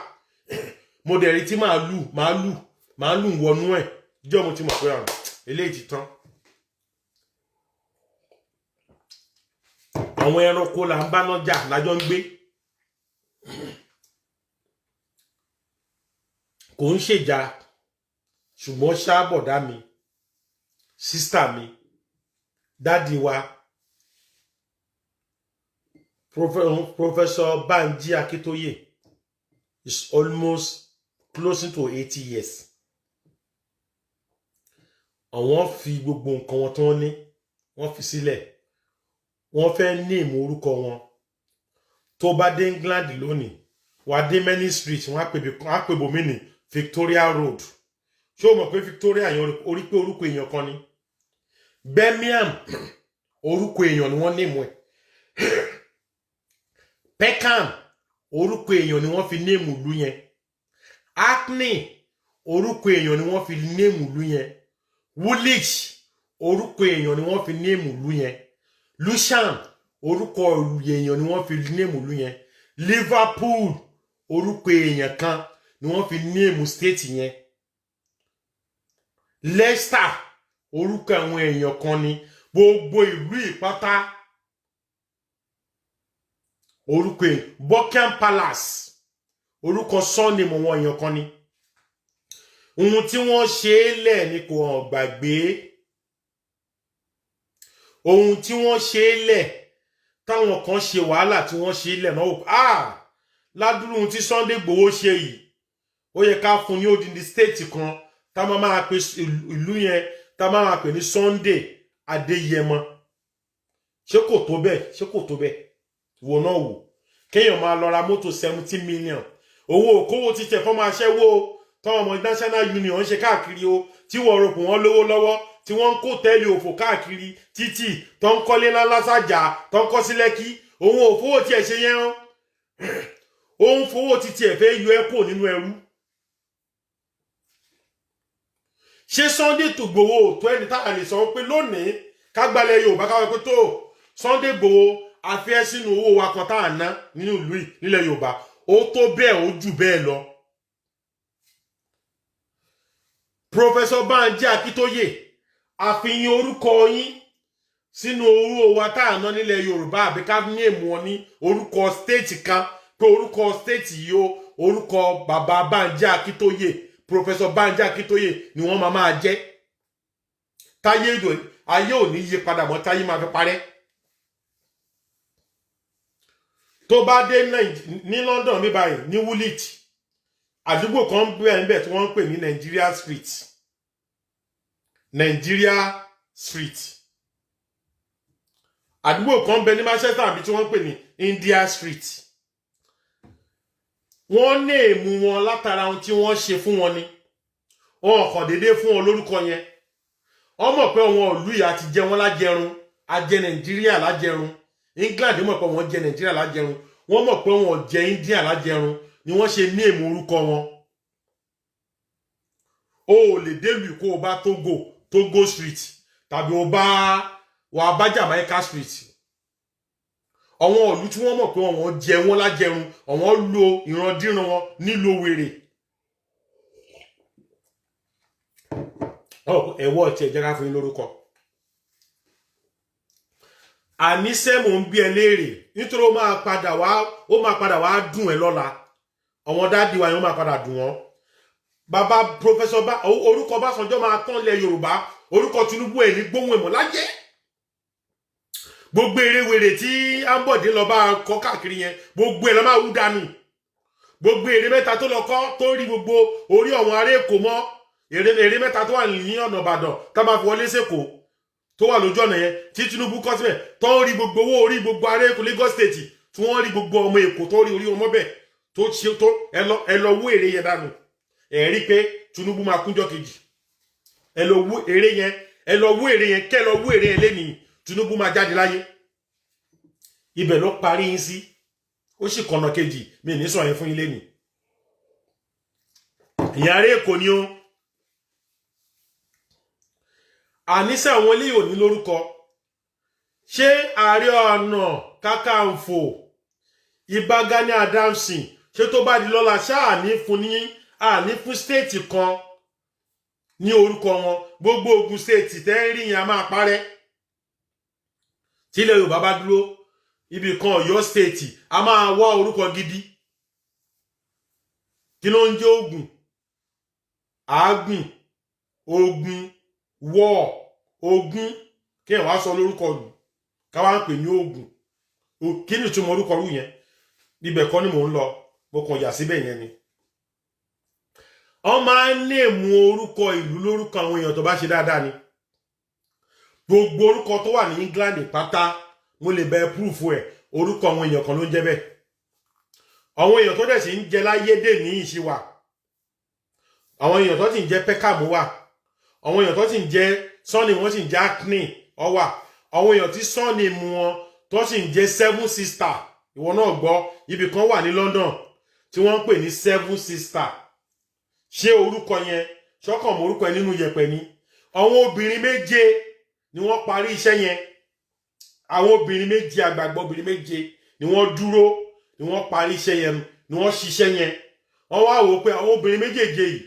Mo dẹ̀ rí tí màálù wọnú ẹ̀. Jọ́ mo ti mọ̀ pé àrùn eléyìí ti tán. Àwọn ẹranko là ń bá nájà lájọ́ ń gbé. Kò ń ṣèjà, ṣùgbọ́n ṣáàbọ̀dá mi, sísítà mi, dádì wa, Professor Banji Akintoye is almost closing to 80 years. Àwọn fi gbogbo nǹkan wọn tó ní, wọ́n fi sílẹ̀. Wọ́n fẹ́ ní ìmọ̀ orúkọ wọn. Tó bá dé England lónìí, wà dé many street, wọ́n á pè bòmí ní Victoria Road. Ṣé o mọ̀ pé Victoria yẹn orí pé orúkọ èèyàn kan ni? Birmingham orúkọ èèyàn ni wọ́n ní ìmọ̀ ẹ̀. Peckham orúkọ èèyàn ni wọ́n fi néèmù ìlú yẹn. Hackney orúkọ èèyàn ni wọ́n fi néèmù ìlú yẹn. Woolwich orúkọ èèyàn ni wọ́n fi néèmù ìlú yẹn. Lewisham orúkọ èèyàn ni wọ́n fi néèmù ìlú yẹn. Liverpool orúkọ èèyàn kan ni wọ́n fi néèmù state yẹn. Leicester orúkọ àwọn èèyàn kan ni. Gbogbo ìlú ìpátá orúkọ Buckingham Palace orúkọ sọ́ọ̀nì mọ̀ wọn èèyàn kan ni. Ohun tí wọ́n ṣe é lẹ̀ ni kò hàn gbàgbé. Ohun tí wọ́n ṣe é lẹ̀ táwọn kan ṣe wàhálà tí wọ́n ṣe é lẹ̀ náà ládùúrú ohun tí Sunday Igboho ṣe yìí ó yẹ ká fún ní odindi state kan tá máa pè ìlú yẹn tá máa pè ní Sunday Adéyẹmọ. Ṣé kò tó bẹ́ẹ̀? Ṣé kò tó bẹ́ẹ̀? Wo náà wò kéèyàn máa lọ ra mọ́tò 70 million owó òkòwò ti tẹ̀ fọ́ máa ṣẹ́wó tọ́wọ́ ọmọ National Union ń ṣe káàkiri o tí wọ́n rò pé wọ́n lówó lọ́wọ́ tí wọ́n ń kó tẹ́lẹ̀ òfò káàkiri títì tó ń kọ́lé lálásàjà tó ń kọ́ sí Lẹ́kí òun ò fowó tiẹ̀ ṣe yẹn òun fowó ti tiẹ̀ fẹ́ yọ ẹ́ kò nínú ẹrú. Ṣé Sunday Igboho tó ẹni tá a lè sọ pé lónìí kágbálẹ̀ Yorùbá káwé pé tó Sunday Igboho afẹ́ sínú owó wa kan tá à ná nínú ìlú nílẹ̀ Yorùbá ó tó bẹ́ẹ̀ ó jù bẹ́ẹ̀ lọ. Professor Banji Akintoye àfihàn orúkọ yín sínú owó wa tá à ná nílẹ̀ Yorùbá àbí ká ní èmù wọn ní orúkọ state kan pé orúkọ state yìí ó orúkọ bàbá Banji Akintoye Professor Banji Akintoye ni wọ́n máa jẹ́. Táyé ayé ò ní yí padà mọ́, táyé máa fi parẹ́. Tó bá dé ní London ní báyìí ní Woolwich àdúgbò kan bẹ́ẹ̀ tí wọ́n ń pè ní Nigeria Street àdúgbò kan bẹ ní Manchester àbí tí wọ́n ń pè ní India Street. Wọ́n ní èmú wọn látara ohun tí wọ́n ṣe fún wọn ni wọ́n kàn déédéé fún wọn lórúkọ yẹn. Wọ́n mọ̀ pé wọn ìlú yìí àti jẹ wọn lájẹrun ajẹ Nàìjíríà lájẹrun. England mọ̀ pé wọ́n jẹ Nàìjíríà lájẹrun wọ́n mọ̀ pé wọ́n jẹ India lájẹrun ni wọ́n ṣe ní èmú orúkọ wọn. O lè délùú kó o bá Togo Street tàbí o bá Jamaica Street. Àwọn ìlú tí wọ́n mọ̀ pé wọ́n jẹ wọ́n lájẹrun àwọn lo ìrandíran wọn nílò wèrè. Ẹ̀wọ́ ti ẹ̀jẹ̀ ká fún yín lórúkọ. Àníṣe mò ń bí ẹ léèrè nítorí ó máa padà wá dùn ẹ lọ́la. Àwọn dáàdì wa yẹn ó máa padà dùn wọ́n. Bàbá Professor orúkọ Ọbásanjọ́ máa tán lẹ̀ Yorùbá orúkọ Tinubu ẹ̀ ní gbóhùn ẹ̀mọ́ lájẹ́. Gbogbo eré tí Ambode lọ bá kọ́ káàkiri yẹn gbogbo ẹ̀ lọ máa wú dànù. Gbogbo èrè mẹ́ta tó lọ kọ́ tó rí gbogbo orí ọ̀wọ́n ará Èkó mọ́ èrè mẹ́ta tó wà ní ọ̀nà Ìbàdàn tá máa fi wọlé sẹ́kọ̀ọ́ tó wà lójú ọ̀nà yẹn tí Tinubu kọ́ síbẹ̀ tó ń rí gbogbo owó orí gbogbo ará Èkó Lagos State tí wọ́n rí gbogbo ọmọ Èkó tó rí orí ọmọ bẹ́ẹ̀ tó ṣe tó ẹ lọ wú èrè yẹn dànù ẹ rí pé Tinubu máa kúnjọ́ kejì ẹ lọ wú èrè yẹn kẹ́ lọ wú èrè yẹn lẹ́nìí Tinubu máa jáde láyé ibẹ̀ ló parí yín sí ó sì kọ̀nà kejì mi ní sọ yẹn fún yín lẹ́nìí ìyá rẹ̀ Èkó ni ó àníṣe àwọn eléyìí ò ní lórúkọ ṣé Ààrẹ Ọ̀nà Kakanfò Ìbà Gani Adams ṣé tó bá di lọ́la ṣáà ní fún stéètì kan ní orúkọ wọn gbogbo Ògùn stéètì tẹ́ ń rí yẹn a máa parẹ́ tílẹ̀ Yorùbá bá dúró ibì kan Ọ̀yọ́ stéètì a máa wá orúkọ gidi kí ló ń jẹ́ Ògùn àágùn Ògùn wọ́ Ògùn kí ẹ̀ wá sọ lórúkọ lù káwá ń pè ní Ògùn kí ni ìtumọ̀ orúkọ rú yẹn ibẹ̀ kọ́ ni mò ń lọ mo kàn yà síbẹ̀ yẹn ni wọ́n máa ń nèmú orúkọ ìlú lórúkọ àwọn èèyàn tó bá ṣe dáadáa ni gbogbo orúkọ tó wà ní England pátá mo lè bẹ púrúfù ẹ̀ orúkọ àwọn èèyàn kan ló ń jẹ́ bẹ́ẹ̀ àwọn èèyàn tó dẹ̀ sì ń jẹ láyé dè ní ìṣíwà àwọn èèyàn tó sì ń jẹ Peckham wà àwọn èèyàn tó sì ń jẹ sọ́ọ̀nì wọ́n sì ń jẹ Acne ọwà àwọn èèyàn tí sọ́ọ̀nì mu wọn tó sì ń jẹ Seven Sister ìwọ náà gbọ́ ibì kan wà ní London tí wọ́n ń pè ní Seven Sister ṣé orúkọ yẹn ṣọ́kàn mọ́ orúkọ yẹn nínú yẹ̀pẹ̀ ni àwọn obìnrin méje ni wọ́n parí iṣẹ́ yẹn àwọn obìnrin méje àgbààgbà obìnrin méje ni wọ́n dúró ni wọ́n parí iṣẹ́ yẹn ni wọ́n ṣiṣẹ́ yẹn wọ́n wá wò pé àwọn obìnrin méjèèjì yìí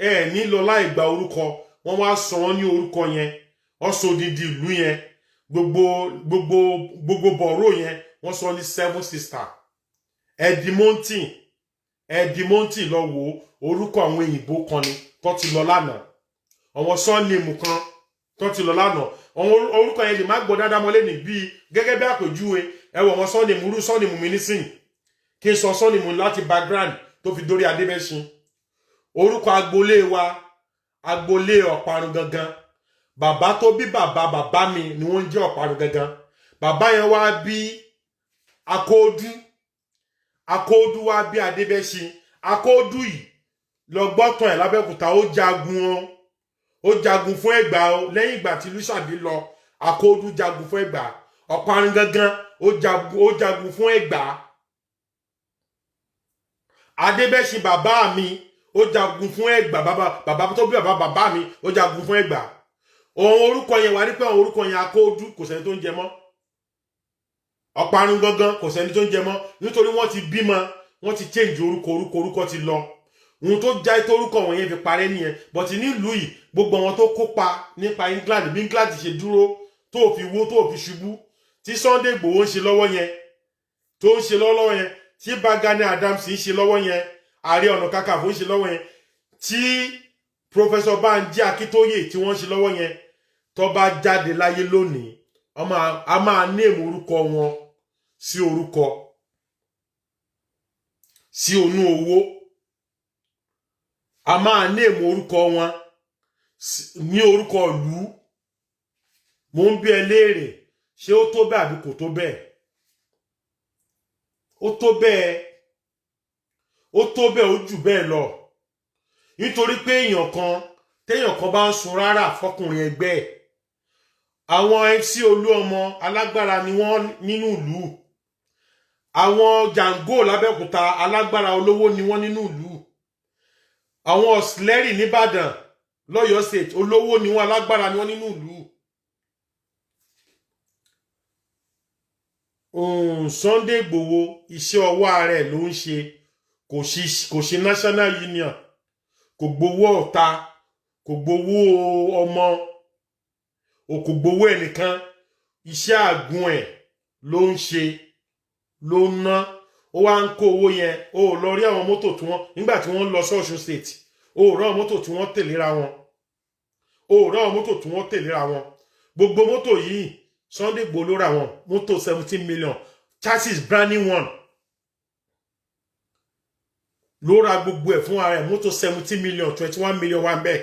ẹ ní lọ láì gba orúkọ wọ́n wá sọ wọ́n ní orúkọ yẹn wọ́n sọ odidi ìlú yẹn gbogbo bọ̀rọ̀ yẹn wọ́n sọ ní Seven Sister Edmonton lọ wò orúkọ àwọn òyìnbó kan ni tó ti lọ lánàá àwọn sọ́ọ̀nìmù kan tó ti lọ lánàá àwọn orúkọ yẹn lè má gbọ́ dáadáa mọ́lé ní bíi gẹ́gẹ́ bí àpèjúwe ẹwọ̀ wọn sọ́ọ̀nìmù mi nísìn kí n sọ sọ́ọ̀nìmù láti background tó fi dórí Adébẹ́ṣin orúkọ agboolé wa agboolé Ọ̀parun gangan bàbá tó bí bàbá mi ni wọ́n ń jẹ́ Ọ̀parun gangan bàbá yẹn wá bí Akóòdú wá bí Adébẹ́ṣin Akóòdú yìí lọ gbọ́tàn ẹ̀ lábẹ́òkúta ó jagun fún Ẹ̀gbá o lẹ́yìn ìgbà tí Lúṣàbí lọ Akóòdú jagun fún Ẹ̀gbá Ọ̀parun gangan ó jagun fún Ẹ̀gbá Adébẹ́ṣin bàbá mi ó jagun fún Ẹ̀gbá bàbá tó bí bàbá mi ó jagun fún Ẹ̀gbá òun orúkọ yẹn wà ní pé àwọn orúkọ yẹn Akóòdú kò sẹ́ni tó ń jẹ mọ́ Ọ̀parun gangan kò sẹ́ni tó ń jẹ mọ́ nítorí wọ́n ti bímọ wọ́n ti change orúkọ ti lọ ohun tó já ètò orúkọ wọn yẹn fi parẹ́ nìyẹn but nílùú yìí gbogbo àwọn tó kópa nípa England bí England ṣe dúró tó fi wó tó fi ṣubú tí Sunday Igboho ń ṣe lọ́wọ́ yẹn tó ń ṣe lọ́wọ́ yẹn tí Ìbà Gani Adams ń ṣe lọ́wọ́ yẹn Ààrẹ Ọ̀nà Kakanfò ń ṣe lọ́wọ́ yẹn tí Professor Banji Akintoye tí wọ́n ń ṣe lọ́wọ́ yẹn tó bá jáde láyé lónìí a máa name orúkọ wọn sí orúkọ sí onú owó a máa name orúkọ wọn ní orúkọ ìlú mo ń bi ẹ́ léèrè ṣé ó tó bẹ́ẹ̀ àbí kò tó bẹ́ẹ̀ ó tó bẹ́ẹ̀ ó jù bẹ́ẹ̀ lọ nítorí pé téèyàn kan bá ń sun rárá fọkùnrin ẹgbẹ́ ẹ̀ àwọn MC Olúọmọ alágbára ni wọ́n nínú ìlú àwọn Jango lábẹ́òkúta alágbára olówó ni wọ́n nínú ìlú àwọn Osleri nìbàdàn lọ́yọ́ state olówó ni wọ́n alágbára ni wọ́n nínú ìlú Sunday Igboho iṣẹ́ ọwọ́ rẹ̀ ló ń ṣe kò ṣe national union kò gbowó ọ̀tá kò gbowó ọmọ kò gbowó ẹnìkan iṣẹ́ àgùn ẹ̀ ló ń ṣe ló ń ná ó wá ń kó owó yẹn ó lọ rí àwọn mọ́tò tí wọ́n nígbà tí wọ́n lọ sí Ọ̀ṣun state ó rí àwọn mọ́tò tí wọ́n tẹ̀léra wọn gbogbo mọ́tò yìí Sunday Igboho ló ra wọn mọ́tò 17 million chassis brand new one ló ra gbogbo ẹ̀ fún ara ẹ̀ mọ́tò 17 million 21 million wà ń bẹ̀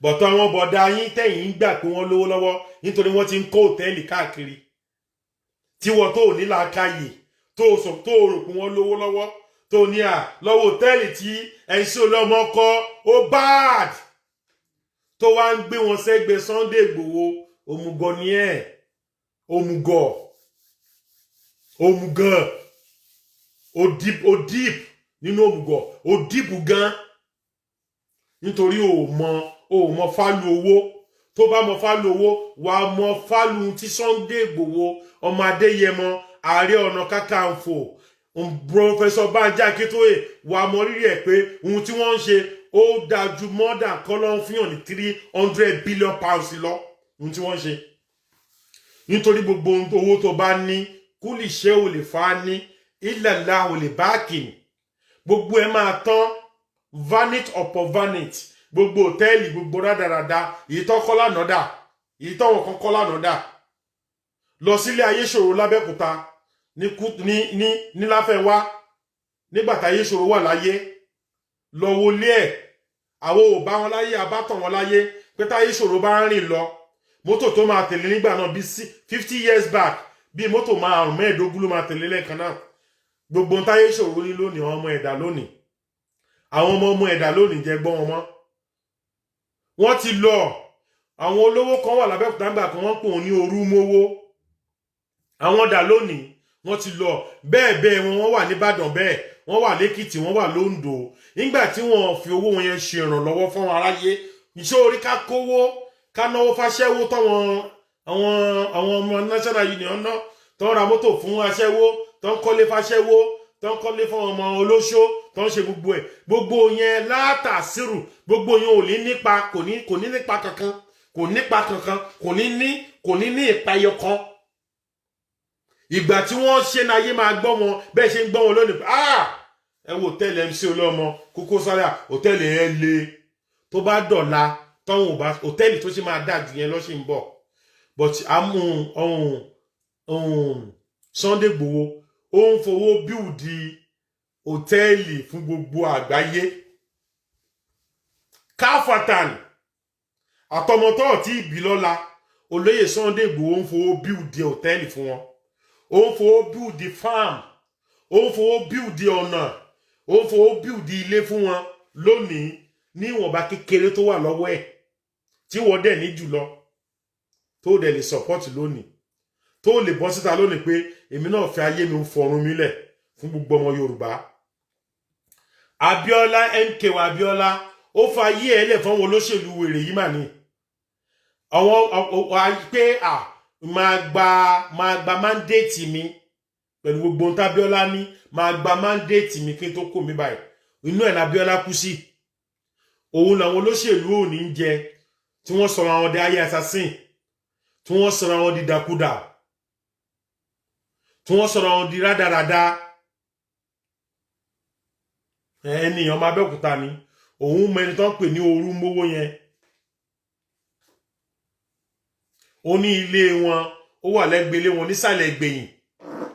bọ̀tọ̀ àwọn bọ̀dá yín tẹ̀yìn gbà pé wọ́n lówó lọ́wọ́ nítorí wọ́n ti ń kó hòtẹ́ẹ̀lì káàkiri tí wọ́n tó ní làákàyè tó rò pé wọ́n lówó lọ́wọ́ tó ní lọ́wọ́ hòtẹ́ẹ̀lì tí MC Olúọmọ kọ́ ó bad tó wá ń gbé wọn sẹ́gbẹ̀ẹ́ Sunday Igboho òmùgọ̀ ni ẹ̀ òmùgọ̀ ó deep nínú òmùgọ̀ ó deep gan nítorí ó mọ fálù owó tó bá mọ fálù owó wà mọ fálù tí Sunday Igboho ọmọ Adéyẹmọ Ààrẹ Ọ̀nà Kakanfò Professor Banji Akintoye wà mọ rírì ẹ̀ pé ohun tí wọ́n ń ṣe ó dájú more than kọ́lọ́ ń fihàn ní 300 billion pounds lọ ohun tí wọ́n ń ṣe nítorí gbogbo owó tó bá ní kúlì ṣe ò lè fa ní ìlàlá ò lè báàkì gbogbo ẹ máa tán vanity upon vanity gbogbo hòtẹ́ẹ̀lì gbogbo rádaràda èyí tó kọ́ lánàá dà èyí tó wọ́n kan kọ́ lánàá dà lọ sílé Ayéṣòro lábẹ́kúta ní Láfẹ́nwá nígbà tí Ayéṣòro wà láyé lọ wọlé ẹ̀ àwọn ò bá wọn láyé àbátàn wọn láyé pé tí Ayéṣòro bá ń rìn lọ mọ́tò tó máa tẹ̀lé nígbà náà bí 50 years back bí mọ́tò máa rùn mẹ́ẹ̀ẹ́dógún ló máa tẹ̀lé lẹ́ẹ̀kan náà gbogbo ń táyé ṣòro ní lónìí àwọn ọmọ ẹ̀dá lónìí àwọn ọmọ ẹ̀dá lónìí jẹ́ gbọ́n wọn mọ́ wọ́n ti lọ àwọn olówó kan wà lábẹ́òkúta nígbà kan wọ́n pè wọ́n ní Orúmowó àwọn ọ̀dà lónìí wọ́n ti lọ bẹ́ẹ̀ wọ́n wà nìbàdàn bẹ́ẹ̀ wọ́n wà lẹ́kìtì wọ́n wà lóńdó nígbà tí wọ́n fi owó wọn yẹn ṣe ìrànlọ́wọ́ fún aráyé iṣẹ́ orí ká kówó ká náwó fáṣẹ́wó táwọn àwọn ọmọ National Union náà tó ń ra mọ́tò fún aṣẹ́wó tó ń kọ́lé fáṣẹ́wó tó ń kọ́lé fún ọmọ olóṣó tó ń ṣe gbogbo ẹ̀ gbogbo yẹn látàsírù gbogbo yẹn ò ní nípa kò ní nípa kankan kò ní ní ìpayọ kan ìgbà tí wọ́n ṣe náyé máa gbọ́ wọn bẹ́ẹ̀ ṣe ń gbọ́ wọn lónìí ẹ wo hòtẹ́ẹ̀lì MC Olúọmọ Koko Zaria hòtẹ́ẹ̀lì ẹ le tó bá dọ̀la tọ́hún ò bá hòtẹ́ẹ̀lì tó ṣe máa dà jù yẹn lọ́sìn ń bọ̀ but Sunday Igboho ó ń fowó bíùdì hòtẹ́ẹ̀lì fún gbogbo àgbáyé Kafatan àtọmọtọ́ tí ìbí lọ́la olóyè Sunday Igboho ń fowó bíùdì hòtẹ́ẹ̀lì fún wọn ó ń fowó bíùdì farm ó ń fowó bíùdì ọ̀nà ó ń fowó bíùdì ilé fún wọn lónìí ní ìwọ̀nba kékeré tó wà lọ́wọ́ ẹ̀ tí wọ́n dẹ̀ ní jùlọ tó dẹ̀ lè support lónìí tó lè bọ́ síta lónìí pé èmi náà fi ayé mi ń fọrun mi lẹ̀ fún gbogbo ọmọ Yorùbá Abíọ́lá MKO Abíọ́lá ó fa ayé ẹ̀ lẹ̀ fún àwọn olóṣèlú wèrè yìí mà ní àwọn pé máa gba mandate mi pẹ̀lú gbogbo ohun tábíọ́lá ní máa gba mandate mi kí n tó kó mi báyìí inú ẹ̀ lábíọ́lá kú sí òun làwọn olóṣèlú ò ní jẹ tí wọ́n sọ̀rọ̀ àwọn di ayé assassin tí wọ́n sọ̀rọ̀ àwọn di dàkúdà tí wọ́n sọ̀rọ̀ àwọn di rádaràda ènìyàn ọmọ Abẹ́òkúta ni òun mẹni tó ń pè ní Orúmowó yẹn ó ní ilé wọn ó wà lẹ́gbẹ̀ẹ́ ilé wọn nísàlẹ̀ Ìgbèyìn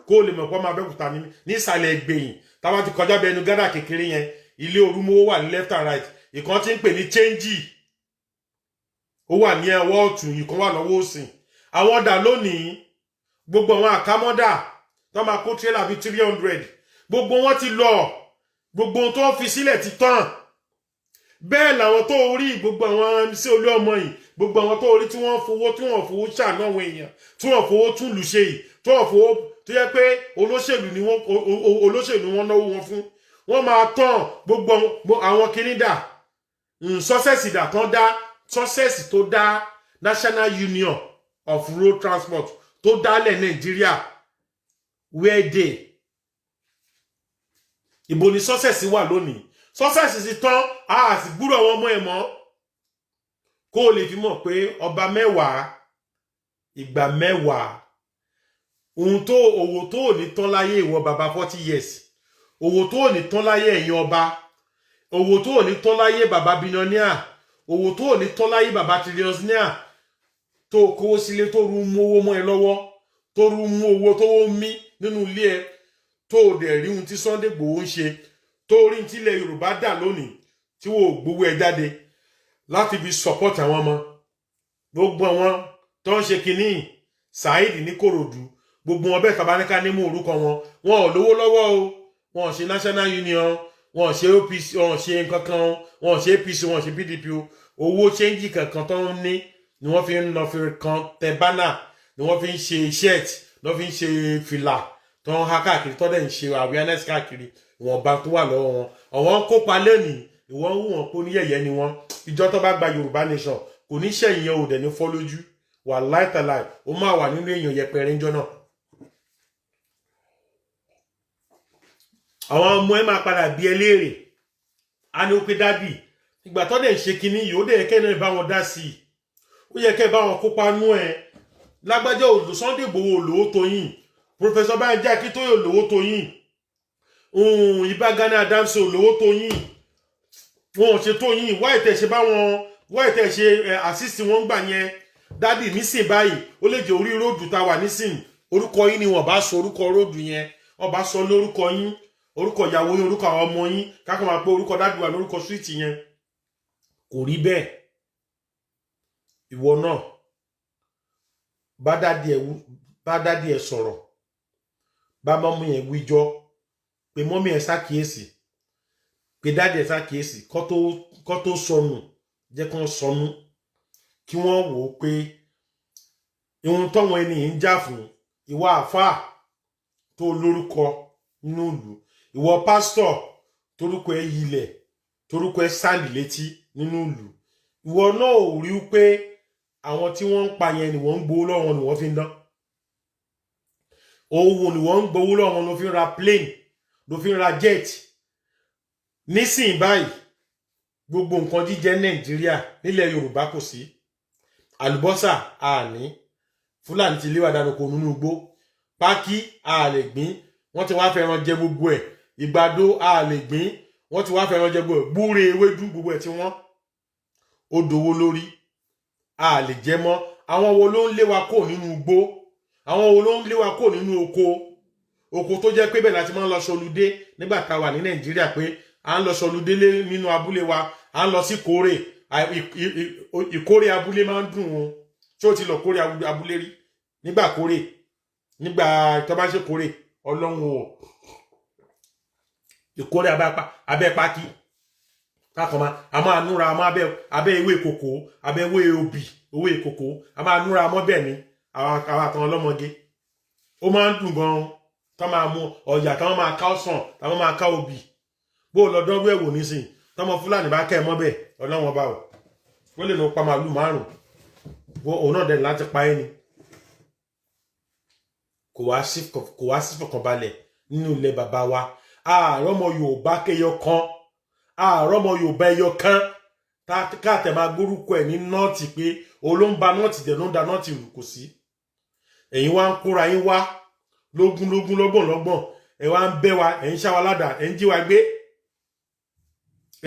kó lè mọ̀ pé ọmọ Abẹ́òkúta ní nísàlẹ̀ Ìgbèyìn táwa ti kọjá bẹnu gádà kékeré yẹn ilé Orúmowó wà ní left and right ìkan tí ń pè ní Chẹ́ńjì ó wà ní ọwọ́ ọ̀tún ìkan wà lọ́wọ́ òsì àwọn ọ̀dà lónìí gbogbo àwọn àkámọ́dà tó máa kó tírélà bíi 300 gbogbo wọn ti lọ gbogbo ohun tó fi sílẹ̀ ti tán bẹ́ẹ̀ làwọn tó rí gbogbo àwọn MC Olúọmọ yìí gbogbo àwọn tó rí tí wọ́n fowó ṣàánú àwọn èèyàn tí wọ́n fowó tún lù ṣe yìí tí wọ́n fowó tó yẹ pé olóṣèlú wọn náwó wọn fún wọ́n máa tán gbogbo àwọn kìnnìdà sọ́sẹ̀sì dà tán dá sọ́sẹ̀sì tó dá National Union of Road Transport tó dálẹ̀ Nàìjíríà where they ìbò ni sọ́sẹ̀sì wà lónìí sọ́sẹ̀sì ti tán a sì gbúrò àwọn ọmọ ẹ̀ mọ́ kó o lè fi mọ̀ pé ọba mẹ́wàá ìgbà mẹ́wàá ohun tó owó tó ò ní tán láyé ìwọ bàbá 40 years owó tó ò ní tán láyé ẹ̀yin ọba owó tó ò ní tán láyé bàbá billionaire owó tó ò ní tán láyé bàbá trillionaire tó kówó sílé tó rú mú owó mọ́ ẹ lọ́wọ́ tó rú mú owó tó wó mí nínú ilé ẹ tó dẹ̀ rí ohun tí Sunday Igboho ń ṣe tó rí tí ilẹ̀ Yorùbá dà lónìí tí wọ́n gbowó ẹ jáde láti fi support àwọn ọmọ gbogbo àwọn tó ń ṣe kínní Saheed ní Kòròdú gbogbo wọn bẹ́ẹ̀ tabaníká ní mú orúkọ wọn ò lówó lọ́wọ́ o, wọn ò ṣe National Union, wọn ò ṣe OPC, wọn ò ṣe nǹkankan, wọn ò ṣe APC, wọn ò ṣe PDP o. Owó change kankan tó ń ní ni wọ́n fi ń lọ fi kan tẹ bánà, ni wọ́n fi ń ṣe shirt, lọ́ fi ń ṣe fìlà tó ń ha káàkiri, tó dẹ̀ ń ṣe awareness káàkiri, ìwọ̀nba tó wà lọ́wọ́ wọn. Àwọn kópa lẹ́nìí, ìwọ́n wù wọ́n kó ní yẹ̀yẹ́ ni wọ́n. Ìjọ tó bá gba Yorùbá nation kò ní ṣẹ̀yìn ò dẹ̀ ní fọ́ lójú. Wà láìtàláì, ó máa wà nínú èèyàn yẹpẹrẹ ńjọ́ náà. Àwọn ọmọ ẹ máa padà bí ẹ léèrè. A ní ó pé dádì, ìgbà tó dẹ̀ ń ṣe kinní yìí, ó dẹ̀ kẹ́ náà bá wọn dá sí i. Ó yẹ kẹ́ bá wọn kópa nú ẹ. Lágbájá òlò Sunday Igboho olówó tó yìn. Professor Banji Akintoye olówó tó yìn. Ìbà Gani Adams olówó tó yìn. Wọn ò ṣe tó yìn. Why tẹ̀ ṣe bá wọn, why tẹ̀ ṣe assist wọn gbà yẹn. Dádì nísìn báyìí, ó lè jẹ́ orí róòdù tá wà nísìn. Orúkọ yín ni wọ́n bá sọ orúkọ róòdù yẹn. Wọ́n bá sọ lórúkọ yín, orúkọ ìyàwó yín, orúkọ àwọn ọmọ yín, kákan máa pé orúkọ dádì wà lórúkọ street yẹn. Kò rí bẹ́ẹ̀. Ìwọ náà bá dádì ẹ sọ̀rọ̀. Bá mọ́mú yẹn wíjọ́. Pé mọ́mí ẹ ṣàkíyèsí. Pé dádì ẹ ṣàkíyèsí. Kó tó sọnù, jẹ́ kán sọnù. Kí wọ́n wò ó pé ihun tọ́wọn ẹni ń jà fún, ìwọ àfáà tó lórúkọ nínú ìlú, ìwọ pásítọ̀ torúkọ ẹ yilẹ̀, torúkọ ẹ sáàlì létí nínú ìlú, ìwọ náà ò rí pé àwọn tí wọ́n ń pa yẹn ni wọ́n ń gbowó lọ́wọ́ ni wọ́n fi ń dán. Owó ni wọ́n ń gbowó lọ́wọ́ ló fi ń ra plane, ló fi ń ra jet. Nísìnyí báyìí gbogbo nǹkan jíjẹ Nàìjíríà nílẹ̀ Yorùbá kò sí. Àlùbọ́sà àní, Fúlàní ti léwà dànù kò nínú igbó, pákí a lè gbìn, wọ́n ti wá fẹ́ràn jẹ gbogbo ẹ̀, ìgbàdo a lè gbìn, wọ́n ti wá fẹ́ràn jẹ gbogbo ẹ̀, gbúre ewédú gbogbo ẹ̀ tí wọ́n ó dowó lórí, a lè jẹ mọ́. Àwọn wo ló ń lé wa kó nínú igbó? Àwọn wo ló ń lé wa kó nínú oko tó jẹ́ pé bẹ́ẹ̀ láti máa ń lọ sọlúdé nígbà tá a wà ní Nàìjíríà, pé à ń lọ sọlúdé nínú abúlé wa, à ń lọ sí kórè. Ìkórè abúlé máa ń dùn ún. Tí ó ti lọ kórè abúlé rí nígbà kórè, nígbà tó bá ṣe kórè Ọlọ́run o, ìkórè abẹ́ pákí kákan a máa núra mọ́ abẹ́ ewé kòkó, abẹ́ ewé obì, ewé kòkó, a máa núra mọ́ bẹ́ẹ̀ ni àwọn àtàn ọlọ́mọge. Ó máa ń dùn gan-an. Tó máa mú ọ̀yà, táwọn máa ká ọsàn, táwọn máa ká obì. Bó lọ́dọ́ rú ẹ̀wò nísìn, tọ́mọ Fúlàní bá kẹ́ ẹ mọ́ bẹ́ẹ̀, Ọlọ́run bá wọ̀. Ó lè lọ pa màálù 5. Òun náà dẹ̀ láti pa ẹni. Kò wá sí fọkànbalẹ̀ nínú ilẹ̀ bàbá wa. Ààrọ̀ ọmọ Yorùbá kẹyọ kan, ààrọ̀ ọmọ Yorùbá ẹyọ kan káàtẹ̀ máa gbórúkọ ẹ̀ ní nọ́ọ̀tì pé olóńba nọ́ọ̀tì dẹ̀ ló ń da nọ́ọ̀tì rù kò sí. Ẹ̀yin wá ń kóra yín wá lógún lọ́gbọ̀n, ẹ̀ wá ń bẹ́ wa, ẹ̀ ń ṣá wa ládàá, ẹ̀ ń jí wa gbé,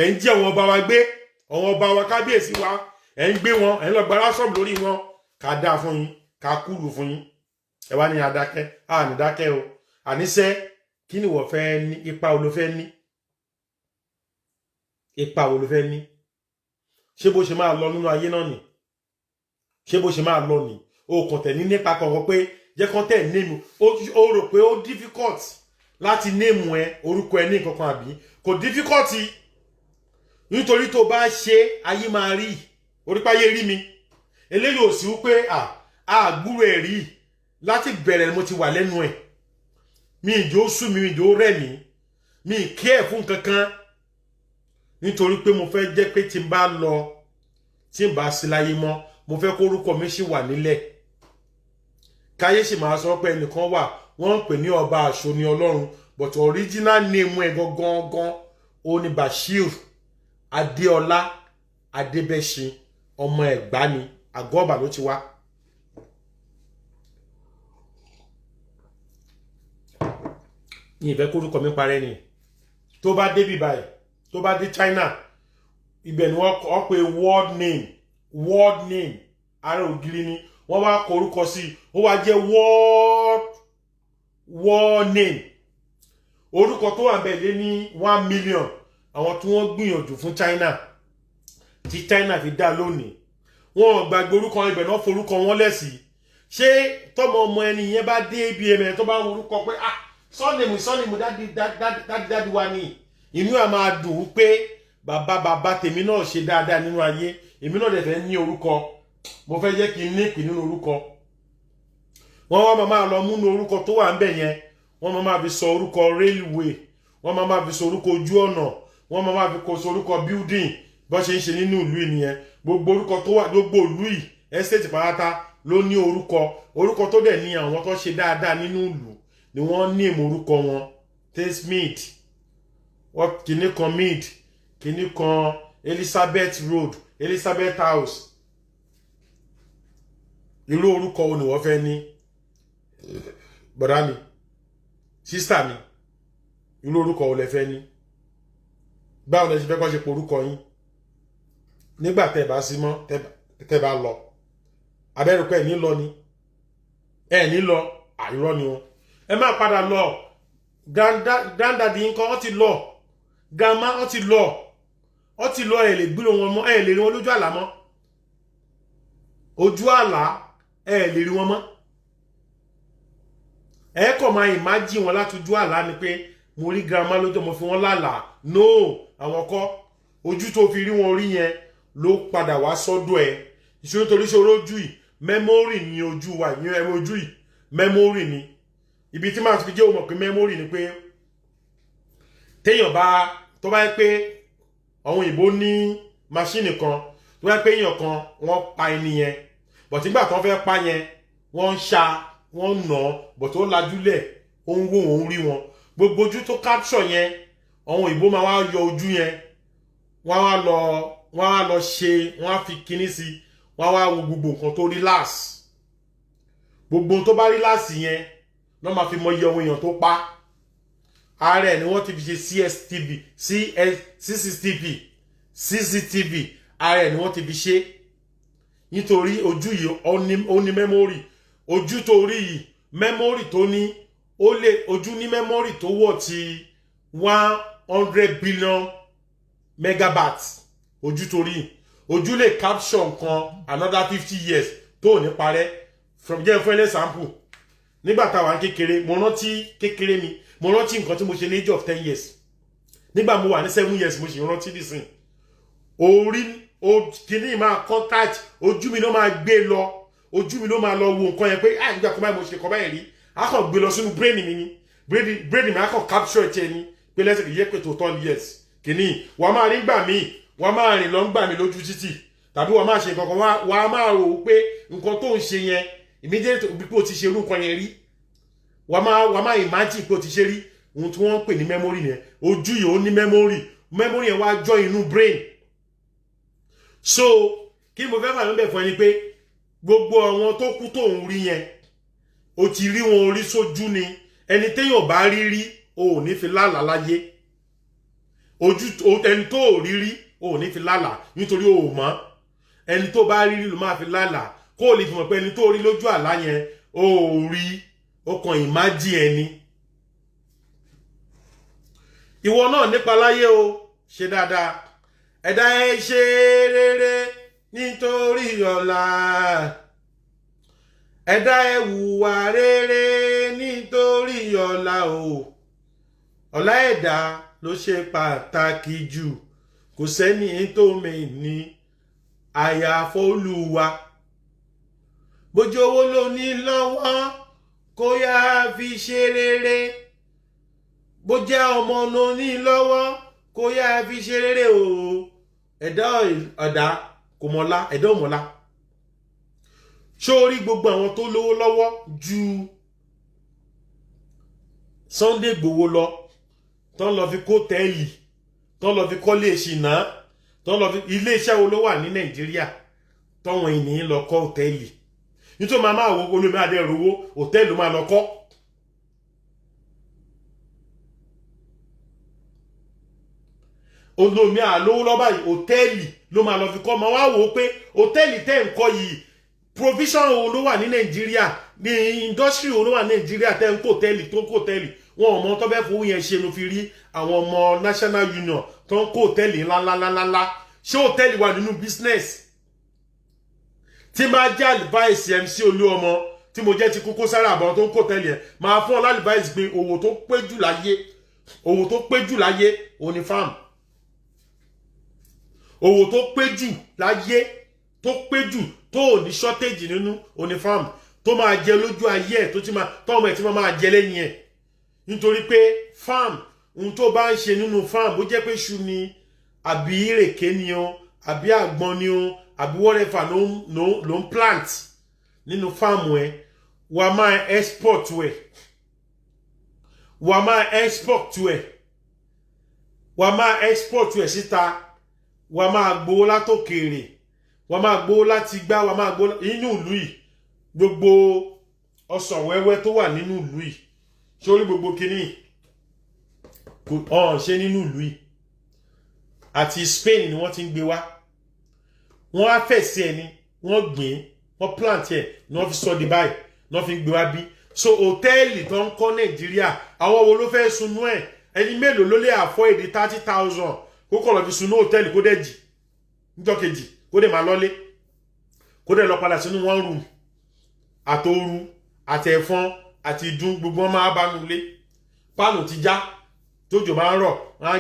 ẹ̀ ń jí àwọn ọba wa gbé, àwọn ọba wa kábíyèsí wa, ẹ̀ ń gbé wọn, ẹ̀ ń lọ gbára sọ́ọ̀bù lórí wọn. Ká dáa fún yín, ká kúrú fún yín. Ẹ wá ní adákẹ́, ní dákẹ́ o. Àníṣẹ́ kí ni wọ́n fẹ́ ní? Ipa wo ló fẹ́ ní? Ipa wo ló fẹ́ ní? Ṣé bó ṣe máa lọ nínú ayé náà ni? Ṣé bó ṣe máa lọ ni? O kàn tẹ̀ ní nípa kankan pé jẹ́ kán tẹ̀ néèmù. O rò pé ó difficult láti néèmù ẹ orúkọ ẹ ní nǹkankan àbí? Kò difficult, nítorí tó bá ṣe ayé máa rí. Orípáyé rí mi. Eléyìí ò sí wípé àgbúrò ẹ̀ rí. Láti bẹ̀rẹ̀ mo ti wà lẹ́nu ẹ̀. Mi ìjó sú mi ìjó rẹ̀ mí. Mi kí ẹ̀ fún kankan. Nítorí pé mo fẹ́ jẹ́ pé tí n bá lọ, tí n bá sí láyé mọ́, mo fẹ́ kó orúkọ mi ṣì wà nílẹ̀. Káyé sì máa sọ pé ẹnìkan wà, wọ́n ń pè ní ọba Àṣọni Ọlọ́run, but original name ẹ̀ gangan ó ní Bashir Adéọlá Adébẹ́ṣin, ọmọ Ẹ̀gbá ni, Àgọ́ọ̀bà ló ti wá. Ní ìfẹ́ kórúkọ mi parẹ́ ni. Tó bá dé bí báyìí, tó bá dé China, ibẹ̀ ni wọ́n pe world name ara ògiri ni wọ́n wá kọ orúkọ sí, ó wá jẹ́ world name. Orúkọ tó wà bẹ́ẹ̀ lé ní 1 million. Àwọn tí wọ́n gbìyànjú fún China, tí China fi dá lónìí, wọ́n gbàgbé orúkọ ibẹ̀ náà forúkọ wọn lẹ́sì. ṣé tọmọ ọmọ ẹni yẹn bá dé abm tó bá ń orúkọ pé ah sọ́ọ̀nìmù dádì wa ni inú ẹ̀ máa dùn ún pé bàbá tèmi náà ṣe dáadáa nínú ayé èmi náà dẹ̀ fẹ́ ní orúkọ mo fẹ́ jẹ́ kí n ní ìpín nínú orúkọ wọ́n wá máa lọ múnú orúkọ tó wà ń bẹ̀ yẹn wọ́n máa fi sọ orúkọ railway wọ́n máa fi sọ orúkọ ojú ọ̀nà wọ́n máa fi sọ orúkọ building bó ṣe ń ṣe nínú ìlú ìnìyẹn gbogbo orúkọ tó wà gbogbo ìlú yìí estate pátá ló ní orúkọ tó dẹ̀ ní àwọn tó ṣe dáadáa nínú ìlú ni wọ́n ní èmọ̀ orúkọ wọn Thamesmead kìíní kan mead kìíní kan Elizabeth Road Elizabeth House irú orúkọ wo ni wọ́n fẹ́ ní bọ̀dá mi sísítà mi irú orúkọ wo lẹ fẹ́ ní báwo lẹ ṣe fẹ́ kọ́ ṣe pọ̀ orúkọ yín nígbà tẹ́ bá sí mọ́ tẹ́ bá lọ abẹ́rùkọ́ ẹ̀ ní lọ ni ẹ̀ ní lọ àìrọ́ ni wọn ẹ má padà lọ granddaddy nǹkan wọ́n ti lọ grandma wọ́n ti lọ ẹ̀ lè gbúrò wọn mọ́ ẹ̀ lè rí wọn lójú àlá mọ́ ojú àlá ẹ̀ lè rí wọn mọ́ ẹ kọ̀ máa ìmájì wọn láti ojú àlá ni pé mo rí grandma lójọ́ mo fi wọn lálàá no àwọn kọ́ ojú tó fi rí wọn rí yẹn ló padà wá sọ́dọ̀ ẹ̀ ìṣòro torí ṣòro ojú yìí mẹ́mórì ni ojú wa ìyẹn ẹ̀rọ ojú yìí mẹ́mórì ni ibi tí máa fi jẹ́ òmò pé mẹ́mórì ni pé téèyàn bá tó bá yẹ pé àwọn òyìnbó ní máṣíìnì kan tó bá yẹ pé èèyàn kan wọ́n pa ẹni yẹn bọ̀tí nígbà tó fẹ́ pa yẹn wọ́n ń ṣá wọ́n ń nà bọ̀tí ó lajúlẹ̀ ó ń wò wọ́n rí wọn gbogbo ojú tó capture yẹn àwọn òyìnbó máa wá yọ ojú yẹn wọ́n á lọ ṣe wọ́n á fi kinní sí wọ́n á wá wo gbogbo nǹkan tó relax gbogbo tó bá relax yẹn náà máa fi mọ iye ohun èèyàn tó pa ààrẹ ni wọ́n ti fi ṣe CCTV ààrẹ ni wọ́n ti fi ṣe nítorí ojú yìí ó ní mẹ́mórì ojú tó rí yìí mẹ́mórì tó ní ojú ní mẹ́mórì tó wọ̀ ti 100 billion megabytes ojú tó rí ojú lè capture nǹkan another 50 years tó ní parẹ́ from jẹ́ fún example nígbà táwa kékeré mo rántí kékeré mi mo rántí nǹkan tí mo ṣe ní age of 10 years nígbà mo wà ní 7 years mo ṣe rántí nísìn orí kìíní máa contact ojú mi ló máa gbé lọ ojú mi ló máa lọ wo nǹkan yẹn pé nígbà kan báyìí mo ṣe kan báyìí rí a kàn gbé lọ sínú brain mi ni brain mi a kàn capture ẹ̀ ni pé lẹ́sẹ̀ kìí yẹ pé tó 10 years kìíní wà á máa rí gbà mí wà á máa rìn lọ ń gbà mí lójú títì tàbí wà á máa ṣe nǹkan kan wà á máa rò ó pé nǹkan tó ń ṣe yẹn immediately bí pé o ti ṣe irú nǹkan yẹn rí wà á máa imagine pé o ti ṣe rí ohun tí wọ́n ń pè ní memory yẹn ojú yìí ó ní memory yẹn wá join inú brain so kí mo fẹ́ fà ló ń bẹ̀ fún ẹni pé gbogbo àwọn tó kú tó ń rí yẹn o ti rí wọn orí sójú ni ẹni téèyàn bá rí rí o ò ní fi lálàá láyé ẹni tó ò rí rí o ò ní fi lálàá nítorí o ò mọ̀ ẹni tó bá rí rí ló máa fi lálàá kó o lè fi mọ̀ pé ẹni tó rí lójú àlá yẹn o ò rí o kàn ìmájì ẹni ìwọ náà nípa láyé o ṣe dáadáa ẹ̀dá ẹ ṣe rere nítorí ọ̀la ẹ̀dá ẹ hùwà rere nítorí ọ̀la o ọ̀la ẹ̀dá ló ṣe pàtàkì jù kò sẹ́ni tó mẹ́ni àyàfọ́ Olúwa bójú owó ló ní lọ́wọ́ kó yá fi ṣe rere bó jẹ́ ọmọ ló ní lọ́wọ́ kó yá fi ṣe rere o ẹ̀dá kò mọ̀lá ẹ̀dá ò mọ̀lá sórí gbogbo àwọn tó lówó lọ́wọ́ ju Sunday Igboho lọ tán lọ fi kó tẹ́ẹ̀lì tán lọ fi kọ́lé ìṣìnà tán lọ fi iléeṣẹ́ wo ló wà ní Nàìjíríà tọ́wọ́n ènìyàn lọ kọ́ hòtẹ́ẹ̀lì nítorí máa wo olómi adẹ́rùwó hòtẹ́ẹ̀lì máa lọ kọ́ olómi àlówó lọ́bà yìí hòtẹ́ẹ̀lì ló máa lọ fi kọ́ máa wá wò ó pé hòtẹ́ẹ̀lì tẹ́ ń kọ́ yìí provision wo ló wà ní Nàìjíríà ní industry wo ló wà ní Nàìjíríà tẹ́ ń kó hòtẹ́ẹ̀lì tó ń kó hòtẹ́ẹ̀lì wọn ò mọ tó bẹ́ẹ̀ fowó yẹn ṣe ló fi rí àwọn ọmọ National Union tó ń kó hòtẹ́ẹ̀lì ńláńláńláńlá ṣé hòtẹ́ẹ̀lì wà nínú business tí máa jẹ́ advice MC Olúọmọ tí mo jẹ́ ti Koko Zaria àbọ̀ tó ń kò tẹ́lẹ̀ máa fún ọ lálìváìsì pé òwò tó pé jù láyé òwò tó pé jù láyé òun ni farm. Òwò tó pé jù láyé tó pé jù tó ò ní shortage nínú òun ni farm, tó máa jẹ lójú ayé ẹ̀ tó ti máa tọ́mọ ẹ̀ tí máa jẹ lẹ́yìn ẹ̀. Nítorí pé farm ohun tó bá ń ṣe nínú farm bó jẹ́ pé iṣu ni àbí ìrèké ni o àbí àgbọn ni o àbí whatever ló ń plant nínú farm ẹ̀ wà máa export ẹ̀ wà máa export ẹ̀ wà máa export ẹ̀ síta wà máa gbowó látòkèèrè wà máa gbowó láti gbá wà máa gbowó nínú ìlú yìí gbogbo ọsàn wẹ́wẹ́ tó wà nínú ìlú yìí sórí gbogbo kìíní ṣe nínú ìlú yìí àti Spain ni wọ́n ti ń gbé wá wọ́n á fẹ̀sí ẹni wọ́n gbìn wọ́n plant ẹ̀ ní wọ́n fi sọ di báyìí ní wọ́n fi gbé wá bí. So hòtẹ́ẹ̀lì tó ń kọ́ Nàìjíríà àwọn wo ló fẹ́ sunú ẹ̀ ẹni mélòó ló lè àfọ́ èdè 30,000 kó kọ̀ lọ fi sunú hòtẹ́ẹ̀lì kó dẹ̀ jì níjọ́ kejì kó dẹ̀ máa lọ́lé kó dẹ̀ lọ padà sínú one room àtòru àtẹ̀fọn àti ìdun gbogbo wọn máa bá nulé páànù ti já tójò máa ń rọ̀ wọ́n á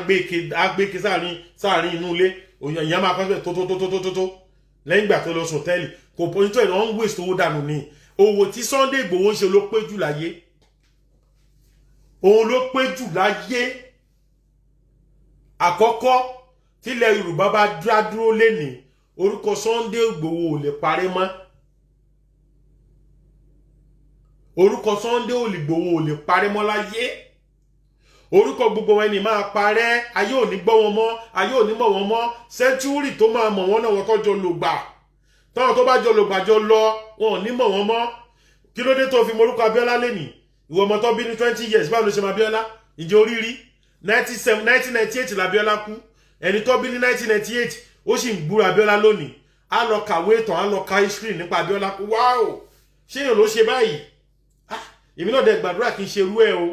gbé ike sáàrin inú ilé ìyá máa kọ́ tó lẹ́yìn ìgbà tó lọ sùn hòtẹ́ẹ̀lì kò pọ̀ nítorí wọ́n ń waste owó dànù ni. Owó tí Sunday Igboho ń ṣe ló pé jù láyé òun ló pé jù láyé. Àkọ́kọ́ tílẹ̀ Yorùbá bá dúró lénìí orúkọ Sunday Igboho ò lè parẹ́ mọ́. Orúkọ Sunday Igboho ò lè parẹ́ mọ́ láyé. Orúkọ gbogbo ẹni máa parẹ́ ayé ò ní gbọ́ wọn mọ́ ayé ò ní mọ̀ wọn mọ́ sẹ́ńtúrì tó máa mọ̀ wọ́n náà wọ́n tọ́jọ́ lògbà táwọn tó bá jọ lògbà jọ lọ wọn ò ní mọ̀ wọn mọ́. Kí ló dé tó fi morúkọ Abíọ́lá lẹ́nìí ìwọ ọmọ tó bí ní 20 years báwo ló ṣe máa Abíọ́lá ìjẹ́ oríire 1998 l'Abíọ́lá kú ẹni tó bí ní 1998 ó sì ń gbúra Abíọ́lá lónìí á lọ kàwé ìtàn á lọ ka history nípa Abíọ́lá wáò ṣé èèyàn ló ṣe báyìí. Èmi náà dẹ̀ gbàdúrà kí n ṣe irú ẹ̀ o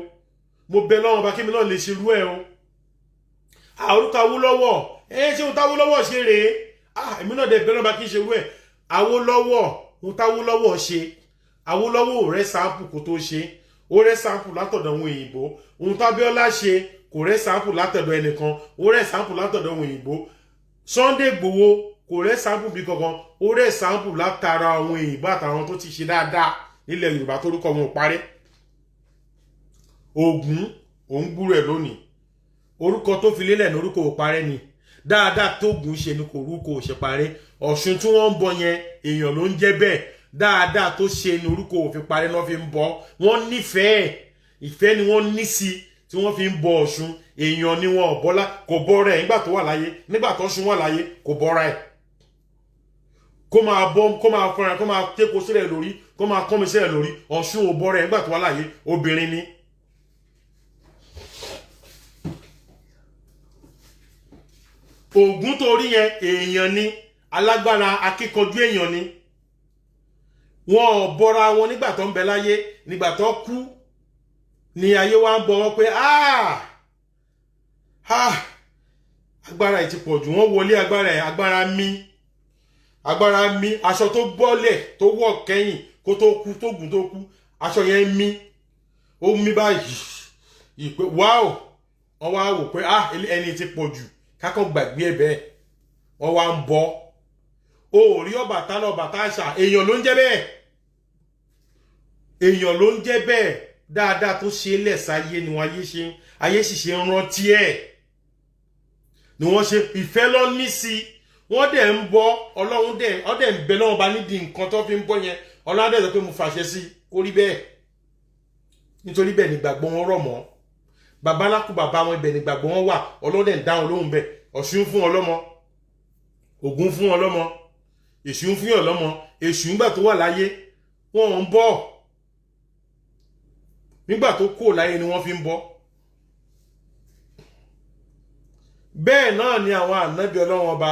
mo bẹ lọ́wọ́ bá kí mi náà lè ṣe irú ẹ̀ o. Orúkọ Awólọ́wọ̀ ṣé ohun táwólọ́wọ̀ ṣe rèé èmi náà dẹ̀ bẹ lọ́wọ́ bá kí n ṣe irú ẹ̀. Awólọ́wọ̀ ohun táwólọ́wọ̀ ṣe Awólọ́wọ̀ ò rẹ́ sáàpù kó tó ṣe ó rẹ́ sáàpù látọ̀dọ̀ àwọn òyìnbó. Ohun tábíọ́lá ṣe kò rẹ́ sáàpù látọ̀dọ̀ ẹnìkan ó rẹ́ sáàpù látọ̀dọ̀ àwọn òyìnbó. Sunday Igboho kò rẹ́ sáàpù bí kankan ó rẹ́ sáàpù látara àwọn òyìnbó àtàwọn tó ti ṣe dáadáa nílẹ̀ Yorùbá torúkọ wọn ò parẹ́. Ògún òun gbúrò ẹ̀ lónìí orúkọ tó fi lélẹ̀ ní orúkọ ò parẹ́ ni dáadáa tó Ògún ṣe ni kò orúkọ ò ṣe parẹ́. Ọ̀ṣun tí wọ́n ń bọ yẹn èèyàn ló ń jẹ́ bẹ́ẹ̀ dáadáa tó ṣe ni orúkọ ò fi parẹ́ náà fi ń bọ wọ́n nífẹ̀ẹ́ ìfẹ́ ni wọ́n ní sí tí wọ́n fi ń bọ Ọ̀ṣun èèyàn ni wọn ò bọ́lá kò bọ́ra ẹ̀ nígbà tó wà láyé nígbà tó Ọ̀ṣun wà láyé kò bọ́ra ẹ̀ kó máa bọ́ kó máa fọ́ra kó máa tẹ́kọ̀ọ́ sílẹ̀ lórí kó máa kọ́mi sílẹ̀ lórí Ọ̀ṣun ò bọ́ra ẹ̀ nígbà tó wà láyé obìnrin ni. Ògún torí yẹn èèyàn ni alágbára akíkanjú èèyàn ni wọn ò bọ́ra wọn nígbà tó ń bẹ láyé nígbà tó kú ni ayé wa ń bọ wọn pé agbára ẹ̀ ti pọ̀ jù wọ́n wọlé agbára mi aṣọ tó bọ́lẹ̀ tó wọ̀ kẹ́yìn kó tó kú tó gùn tó kú aṣọ yẹn mí ó mí báyìí ìpè wáò wọ́n wá wò pé ẹni ti pọ̀ jù kákọ́ gbàgbé ẹ̀ bẹ́ẹ̀ wọ́n wá ń bọ́ o rí Ọbàtálá Ọbàtáṣà èèyàn ló ń jẹ́ bẹ́ẹ̀ èèyàn ló ń jẹ́ bẹ́ẹ̀ dáadáa tó ṣe lẹ́sàáyé ni wọ́n ayé sì ṣe ń rántí ẹ̀ ni wọ́n ṣe ìfẹ́ lọ ní sí wọ́n dẹ̀ ń bọ́ Ọlọ́run dẹ̀ ń bẹ lọ́wọ́ bá nídìí nǹkan tó fi ń bọ́ yẹn Ọlọ́run dẹ̀ sọ pé mo fàṣẹ sí kó rí bẹ́ẹ̀ nítorí bẹ́ẹ̀ nígbàgbọ́ wọn rọ̀ mọ́ babaláku bàbá wọn ibẹ̀ nígbàgbọ́ wọn wà Ọlọ́run dẹ̀ ń dáhùn lóhùn bẹ́ẹ̀ Ọ̀ṣun fún wọn lọ́mọ Ògún fún wọn lọ́mọ Èṣù ń fún yàn lọ́mọ Èṣù nígbà tó wà láyé wọn ń bọ́ nígbà tó kò láyé ni wọ́n fi ń bọ́. Bẹ́ẹ̀ náà ni àwọn ànábì Ọlọ́run ọba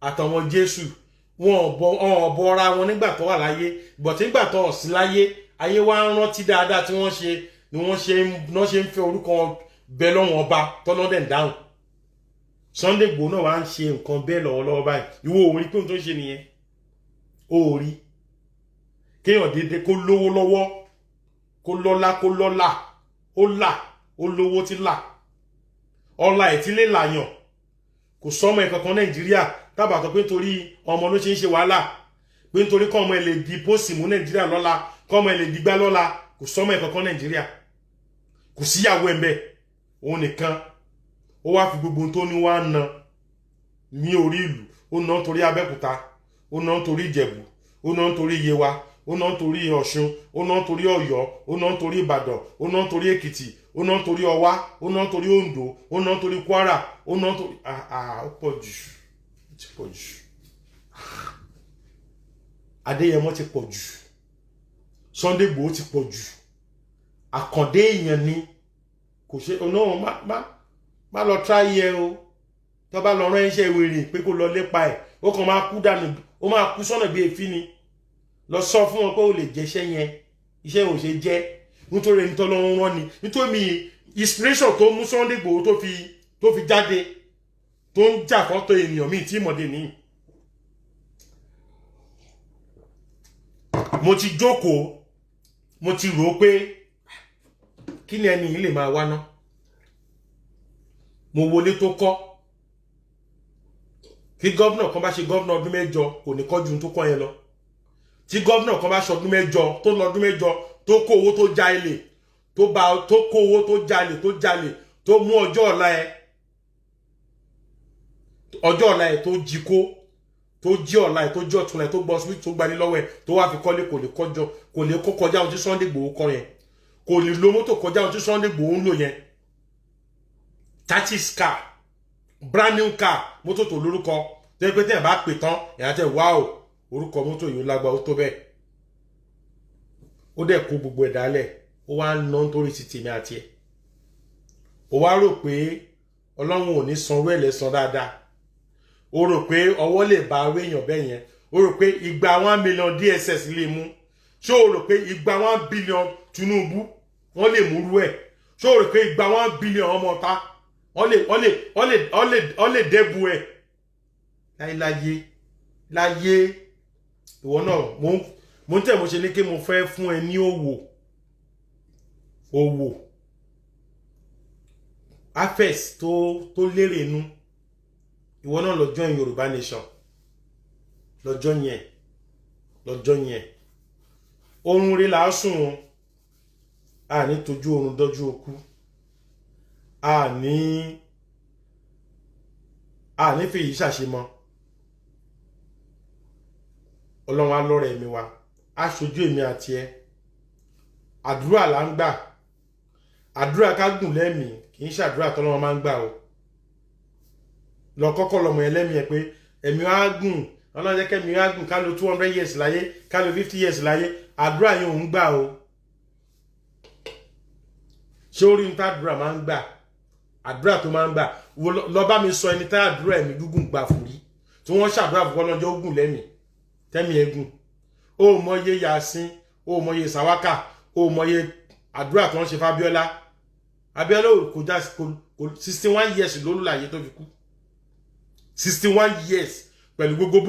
àtàwọn Jésù wọn ò bọ́ra wọn nígbà tó wà láyé bọ̀tí nígbà tó ọ̀sí láyé ayé wa ń rántí dáadáa tí wọ́n ṣe ni wọ́n ṣe ń fẹ́ orúkọ bẹ lọ́wọ́n ọba tọ́nà dẹ̀ ń dáhùn. Sunday Igboho náà wá ń ṣe nǹkan bẹ́ẹ̀ lọ́wọ́lọ́wọ́ báyìí ìwọ ò rí pé ohun tó ń ṣe nìyẹn ó rí kéèyàn dédé kó lówó lọ́wọ́ kó lọ́lá ó lówó tí là ọlá ẹ̀ tí lè làyàn kò sọ́mọ ẹ̀kankan Nàìjíríà tábà tó pé nítorí ọmọ ló ṣe ń ṣe wàhálà pé nítorí kọ́ ọmọ ẹ̀ lè di pósì mú Nàìjíríà lọ́la kọ́ ọmọ ẹ̀ lè digbá lọ́la kò sọ́mọ ẹ̀kankan Nàìjíríà kò síyàwó ẹ̀ mbẹ́ òun nìkan ó wá fi gbogbo tó ní wá na ní orí ìlú ó ná nítorí Abẹ́òkúta ó ná nítorí Ìjẹ̀bú ó ná nítorí Yewa ó ná nítorí Ọ̀ṣun ó ná nítorí Ọ̀yọ́ ó ná nítorí Ìbàdàn ó ná nítorí Èkìtì ó ná nítorí Ọ̀wá ó ná nítorí Oǹdó ó ná nítorí Kwara ó ná nítorí ó pọ̀ jù ó ti pọ̀ jù Adéyẹmọ ti pọ̀ jù Sunday Igboho ti pọ̀ jù àkàndé èèyàn ni kò ṣe ọ̀nà má lọ tráyé o tó bá lọ rán iṣẹ́ wèrè pé kó lọ lépa ẹ̀ ó kàn máa kú dànù ó máa kú sọ́nà bí èéfín ni lọ sọ fún wọn pé ó lè jẹ́ṣẹ́ yẹn iṣẹ́ ò ṣe jẹ́ nítorí ẹni tó lọ ń rán ni nítorí mi inspiration tó mú Sunday Igboho tó fi jáde tó ń jà fọ́tò ènìyàn míì tí ìmọ̀dé ní. mo ti jókòó mo ti rò ó pé kí ni ẹni yìí lè máa wá ná mo wọlé tó kọ́ kí gọ́vnà kan bá ṣe gọ́vnà ọdún mẹ́jọ kò ní kọ́ ju tó kọ́ yẹn lọ tí gọ́vnà kan bá ṣe ọdún mẹ́jọ tó lọ ọdún mẹ́jọ tó kó owó tó já ilé tó kó owó tó jalè tó mú ọjọ́ ọ̀la ẹ̀ tó jí kó tó jí ọ̀la ẹ̀ tó jí ọ̀tún ẹ̀ tó gbọ́ síbi tó gbani lọ́wọ́ ẹ̀ tó wá fi kọ́lé kò lè kó kọjá ohun tí Sunday Igboho kọ́ yẹn kò lè lo mọ́tò kọjá ohun tí Sunday Igboho ń lò yẹn taxis car brand new car mọ́tò tó lórúkọ tẹ́ pé tẹ́ bá pè tán ẹ̀yà tẹ́ wá o orúkọ mọ́tò yìí ó lágbá ó tó bẹ́ẹ̀ ó dẹ̀ kó gbogbo ẹ̀ dálẹ̀ ó wá ń ná nítorí ti tèmi àti ẹ̀ ó wá rò pé Ọlọ́run ò ní sanwó ẹ̀ lẹ́san dáadáa ó rò pé ọwọ́ lè bá awé èèyàn bẹ́ẹ̀ yẹn ó rò pé igba 1 million DSS lè mú ṣé ó rò pé igba 1 billion Tinubu wọ́n lè múrú ẹ̀ ṣé ó rò pé igba 1 billion ọmọ ọ̀tá wọ́n lè dẹ́bu ẹ̀ láyé ìwọ náà mo ń tẹ̀ mo ṣe ní kí mo fẹ́ fún ẹ ní òwò afes tó lérè inú ìwọ náà lọ join Yorùbá Nation lọ́jọ́ yẹn oorun rí lásùn wọn a ní tójú oorun dọ́jú okú a ní fèyí ṣàṣemọ́ Ọlọ́run á lọ́rẹ̀ mi wa á ṣojú èmi àti ẹ àdúrà là ń gbà àdúrà ká gùn lẹ́mìí kì í ṣàdúrà tọ́lọ́run máa ń gbà o lọ kọ́kọ́ lọmọ ẹlẹ́mìí ẹ pé ẹ̀mí á gùn Ọlọ́run jẹ́ kẹ́mi á gùn ká lo 200 years láyé ká lo 50 years láyé àdúrà yẹn ò ń gbà o ṣé orí ń tá àdúrà máa ń gbà àdúrà tó máa ń gbà lọ bá mi sọ ẹni tá àdúrà ẹ̀mí gígùn gbà fún rí tí wọ́n ṣàdúrà fún Ọlọ́run jẹ́ ó gùn lẹ́mìí tẹ́mi ẹ̀gùn ó mọye Yasin ó mọye Sàwákà ó mọye àdúrà tó ń ṣe fábíọ́lá Abíọ́lá kò já 61 years ló lò láyé tó fi kú 61 years pẹ̀lú gbogbo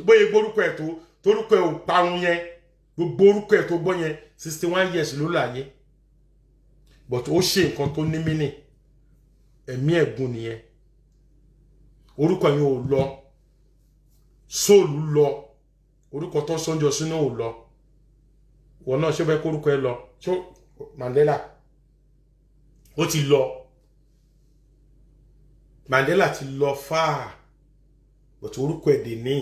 bóyá gbórúkọ ẹ̀ tó torúkọ ẹ̀ ò parun yẹn gbogbo orúkọ ẹ̀ tó gbọ́ yẹn 61 years ló lò láyé but ó ṣe nǹkan tó ní mínì ẹ̀mí ẹ̀gún nìyẹn orúkọ yẹn ò lọ sóòlù lọ orúkọ tó sọ́njọ sínú ò lọ wọn náà ṣé bẹ́ẹ̀ kórúkọ ẹ lọ ṣó Mandela ó ti lọ Mandela ti lọ fáà but orúkọ ẹ̀ dè ní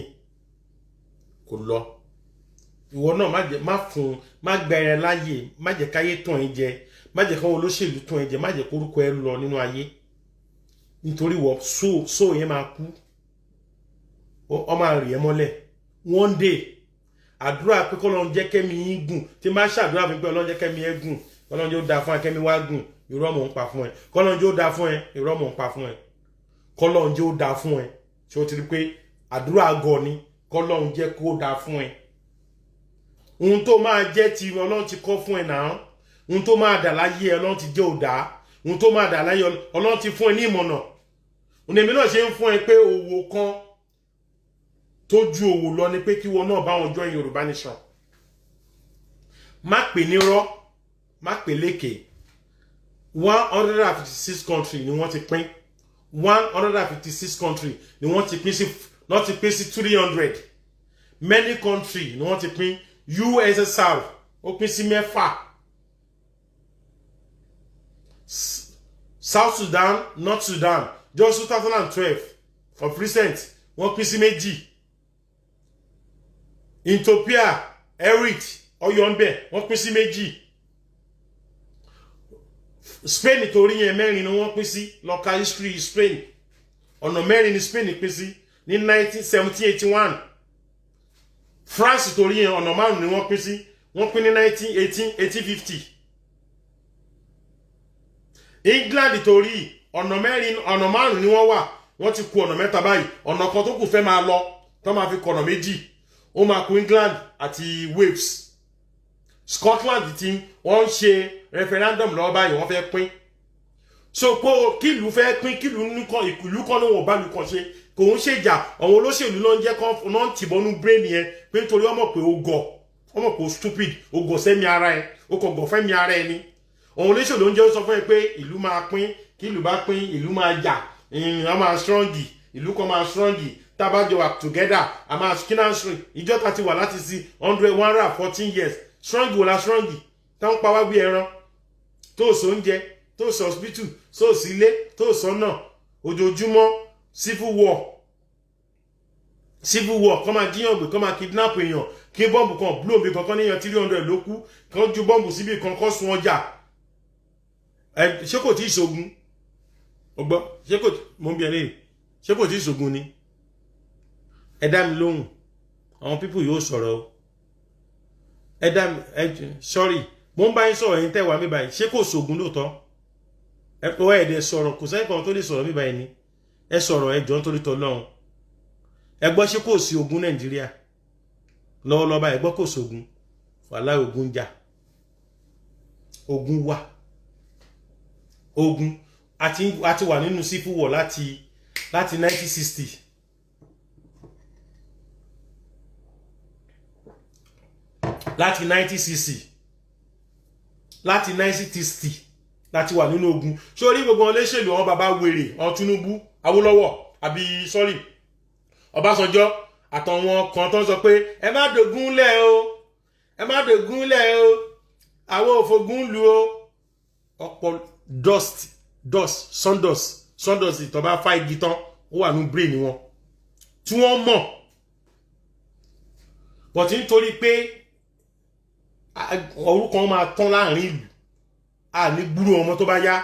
kò lọ ìwọ náà má gba ẹran láàyè má jẹ́ káyé tàn ẹ́ jẹ má jẹ́ káwọn olóṣèlú tàn ẹ́ jẹ má jẹ́ kórúkọ ẹ lọ nínú ayé nítorí wọ so yẹn máa kú ọ máa rì ẹ́ mọ́lẹ̀ one day àdúrà pé kọ́lọ́run jẹ́ kẹ́mi yín gùn tí má ṣàdúrà pé Ọlọ́run jẹ́ kẹ́mi ẹ gùn Ọlọ́run jẹ́ ó dáa fún ẹ kẹ́mi wá gùn irọ́ mò ń pa fún ẹ kọ́lọ́run jẹ́ ó dáa fún ẹ irọ́ mò ń pa fún ẹ kọ́lọ́run jẹ́ ó dáa fún ẹ ṣé o ti rí pé àdúrà àgọ́ ni kọ́lọ́run jẹ́ kó dáa fún ẹ ohun tó máa jẹ́ ti Ọlọ́run ti kọ́ fún ẹ náà ohun tó máa dà láyé Ọlọ́run ti jẹ́ òdà ohun tó máa dà láyé Ọlọ́run ti fún ẹ ní ìmọ̀nà òun èmi náà ṣe ń fún ẹ pé òwò kan tó ju òwò lọ ni pé kí wọn náà bá wọn join Yorùbá Nation má pè ní rọ́, má pè lékè. 156 country ni wọ́n ti pín. 156 country ni wọ́n ti pín sí, not ti pín sí 300. Many country ni wọ́n ti pín. USSR ó pín sí 6. South Sudan, North Sudan, just 2012 of recent, wọ́n pín sí 2. Ethiopia, Eritrea, Oyombe, wọ́n pín sí 2. Spain torí yẹn 4 ni wọ́n pín sí. Local history Spain. Ọ̀nà 4 ni Spain pín sí ní 1917-81. France torí yẹn ọ̀nà 5 ni wọ́n pín sí. Wọ́n pín ní 1918-1850. England torí ọ̀nà 5 ni wọ́n wà. Wọ́n ti kù ọ̀nà 3 báyìí. Ọ̀nà kan tó kù fẹ́ máa lọ tó máa fi kù ọ̀nà 2. Ó máa kù England àti Wales. Scotland tí wọ́n ṣe referendum lọ́wọ́ báyìí wọ́n fẹ́ pín. So pé kí ìlú fẹ́ pín, kí ìlú kan ní wọ́n bá lu kan ṣe kò ń ṣèjà. Àwọn olóṣèlú ló ń jẹ́ kán náà tìbọnú brain yẹn pé nítorí wọ́n mọ̀ pé ó gọ̀, wọ́n mọ̀ pé ó stupid, ó gọ̀ sẹ́mi ara ẹ̀, ó kọ̀ gọ̀ fẹ́mi ara ẹ̀ ni. Àwọn olóṣèlú ló ń jẹ́ sọ fún ẹ pé ìlú máa pín, kí ìlú bá pín ìlú máa jà, a máa strong, ìlú kan máa strong, tá bá jọ wà together a máa skin and string. Ìjọ ta ti wà láti sí 114 years. Strong wò la strong táwọn pa wá bí ẹran tó sọ oúnjẹ, tó sọ hospital, tó sí ilé, tó sọ́nà, ojoojúmọ́ civil war kọ́ máa jíyàn gbé, kọ́ máa kidnap èèyàn, kí bọ́ǹbù kan blow bí kankan níyàn 300 ló kú, kan ju bọ́ǹbù síbi kan kọ́ sun ọjà. Ṣé kò tí ìṣògùn ọgbọ́n? Ṣé kò mọ́ bí ẹlẹ́yìn? Ṣé kò tí ìṣògùn ni? Ẹ dá mi lóhùn, àwọn people yóò sọ̀rọ̀ o. Sorry, mo ń bá yín sọ̀rọ̀ yín tẹ́wàá mi báyìí. Ṣé kò sògùn lóòótọ́? Ẹ̀pọ̀ ẹ̀dẹ̀ sọ̀rọ̀, kò sẹ́yìn kan tó lè sọ̀rọ̀ mi báyìí ni. Ẹ sọ̀rọ̀ ẹjọ́ nítorí tọ́lọ́run. Ẹ gbọ́ ṣé kò sí ogun Nàìjíríà lọ́wọ́lọ́wọ́ báyìí? Ẹ gbọ́ kò sógun. Wàláhì ogun jà. Ogun wà. Ogun àti wà nínú civil war láti 1960. Láti 1960 láti 1960 láti wà nínú ogun. Sórí gbogbo olóṣèlú àwọn bàbá wèrè, àwọn Tinubu, Awólọ́wọ̀ àbí sorry Ọbásanjọ́ àtàwọn kan tó ń sọ pé ẹ má dògún lẹ̀ o, ẹ má dògún lẹ̀ o, àwọn òfògùn lu o. Ọ̀pọ̀ sawdust tó bá fa igi tán ó wà ní brain wọn tí wọ́n mọ̀. But nítorí pé orúkọ wọn máa tán láàrin ìlú, a ní gbúrò ọmọ tó bá yá,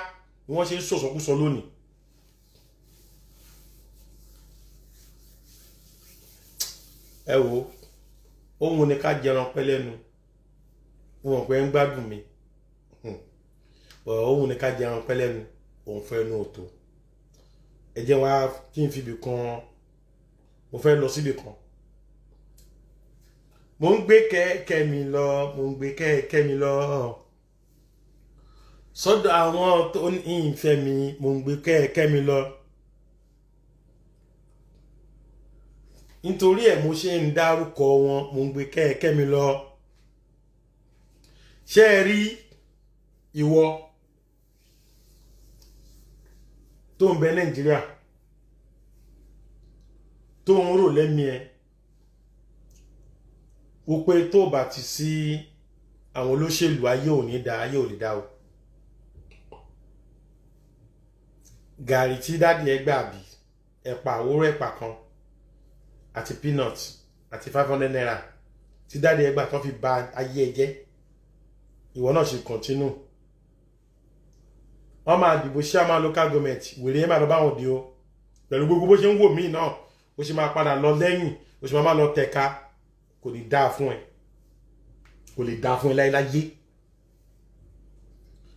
wọ́n ṣe ń sọ̀sọ̀kúsọ lónìí. Ẹ wo, ohun ni ká jẹran pẹ́ lẹ́nu, wọn pẹ́ ń gbádùn mi. Ohun ni ká jẹran pẹ́ lẹ́nu, òun fẹ́ nú òtò. Ẹ jẹ́ wá kí n fi ibì kan, mo fẹ́ lọ síbì kan. Mo ń gbé kẹ̀kẹ́ mi lọ, mo ń gbé kẹ̀kẹ́ mi lọ sọ́dọ̀ àwọn tó ní ìfẹ́ mi, mo ń gbé kẹ̀kẹ́ mi lọ. Nítorí ẹ̀ mo ṣe ń dárúkọ wọn, mo ń gbé kẹ̀kẹ́ mi lọ. Ṣé ẹ rí ìwọ tó ń bẹ Nàìjíríà tó ń rò lẹ́mìí ẹ ó pé tó bá ti sí àwọn olóṣèlú ayé ò ní dá, ayé ò lè dá o. Gàrí tí dáàdì ẹ gbà bí ẹ̀pà àwòrán ẹ̀pà kan àti peanut àti 500 naira tí dáàdì ẹ gbà kan fi ba ayé ẹ jẹ́, ìwọ náà ṣe continue. Wọ́n máa dìbò chairman local government, wèrè yẹn máa lọ bá wọn di o. Pẹ̀lú gbogbo bó ṣe ń wò mí náà, ó ṣe máa padà lọ lẹ́yìn, ó ṣe máa lọ tẹ̀ka. Kò lè dáa fún ẹ, kò lè dáa fún ẹ láyé.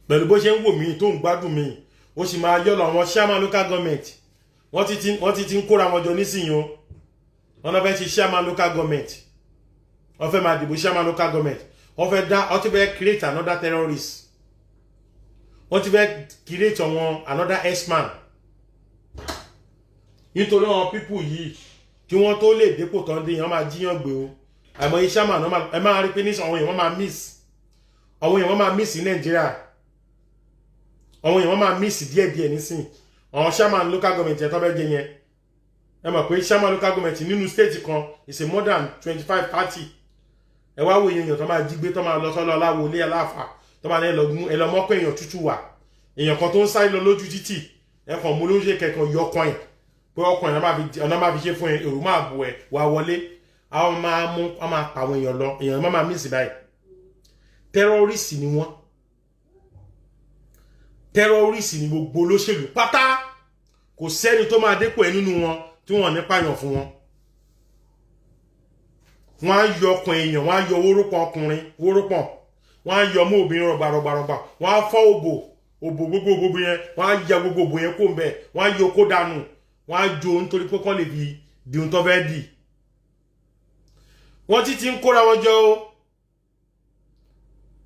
Pẹ̀lú bó ṣe ń wò mí tó ń gbádùn mi, ó sì máa yọ́ lọ àwọn chairman local government. Wọ́n ti ń kóra wọn jọ nísìnyí o. Wọ́n náà fẹ́ ṣe chairman local government, wọ́n fẹ́ máa dìbò chairman local government, wọ́n ti fẹ́ create another terrorist, wọ́n ti fẹ́ create another S-man. Nítorí àwọn people yìí kí wọ́n tó lè dépò tán dé, wọ́n máa jíyàn gbé o. Àìmọ̀ iṣẹ́ àmà ẹ máa rí pé ní àwọn èèyàn wọ́n máa miss. àwọn èèyàn wọ́n máa miss Nàìjíríà àwọn èèyàn wọ́n máa miss díẹ̀díẹ̀ nísìn àwọn chairman local government ẹ̀ tó bẹ́ jẹ yẹn ẹ mọ̀ pé chairman local government nínú state kan is a more than 25-30 ẹ wá wo èèyàn tó máa jí gbé tó máa lọ sọ́lọ́ aláwo ilé aláàfà tó máa ẹ lọ mọ́kọ́ èèyàn tútù wà èèyàn kan tó ń sáré lọ lójú títì ẹ kàn mú lóṣè kẹkàn yọ ọkàn ẹ pé ọkàn ọ̀nà máa fi ṣe fún ẹ èrò máa bù ẹ wà wọlé àwọn máa pa àwọn èèyàn lọ èèyàn máa miss báyìí terrorist ni wọ́n terrorist ni gbogbo olóṣèlú pátá kò sẹ́ni tó máa dépò ẹ nínú wọn tí wọ́n ní pààyàn fún wọn wọ́n á yọ ọkàn èèyàn wọ́n á yọ wórópọ̀ ọkùnrin wórópọ̀ wọ́n á yọ mọ́ obìnrin rọ̀gbàrọ̀gbà wọ́n á fọ́ òbò gbogbo yẹn wọ́n á ya gbogbo òbò yẹn kó ń bẹ̀ wọ́n á yọ kó dànù wọ́n á jo nítorí pé kọ́ lè fi di ohun tó fẹ́ dì wọ́n ti ń kóra wọn jọ o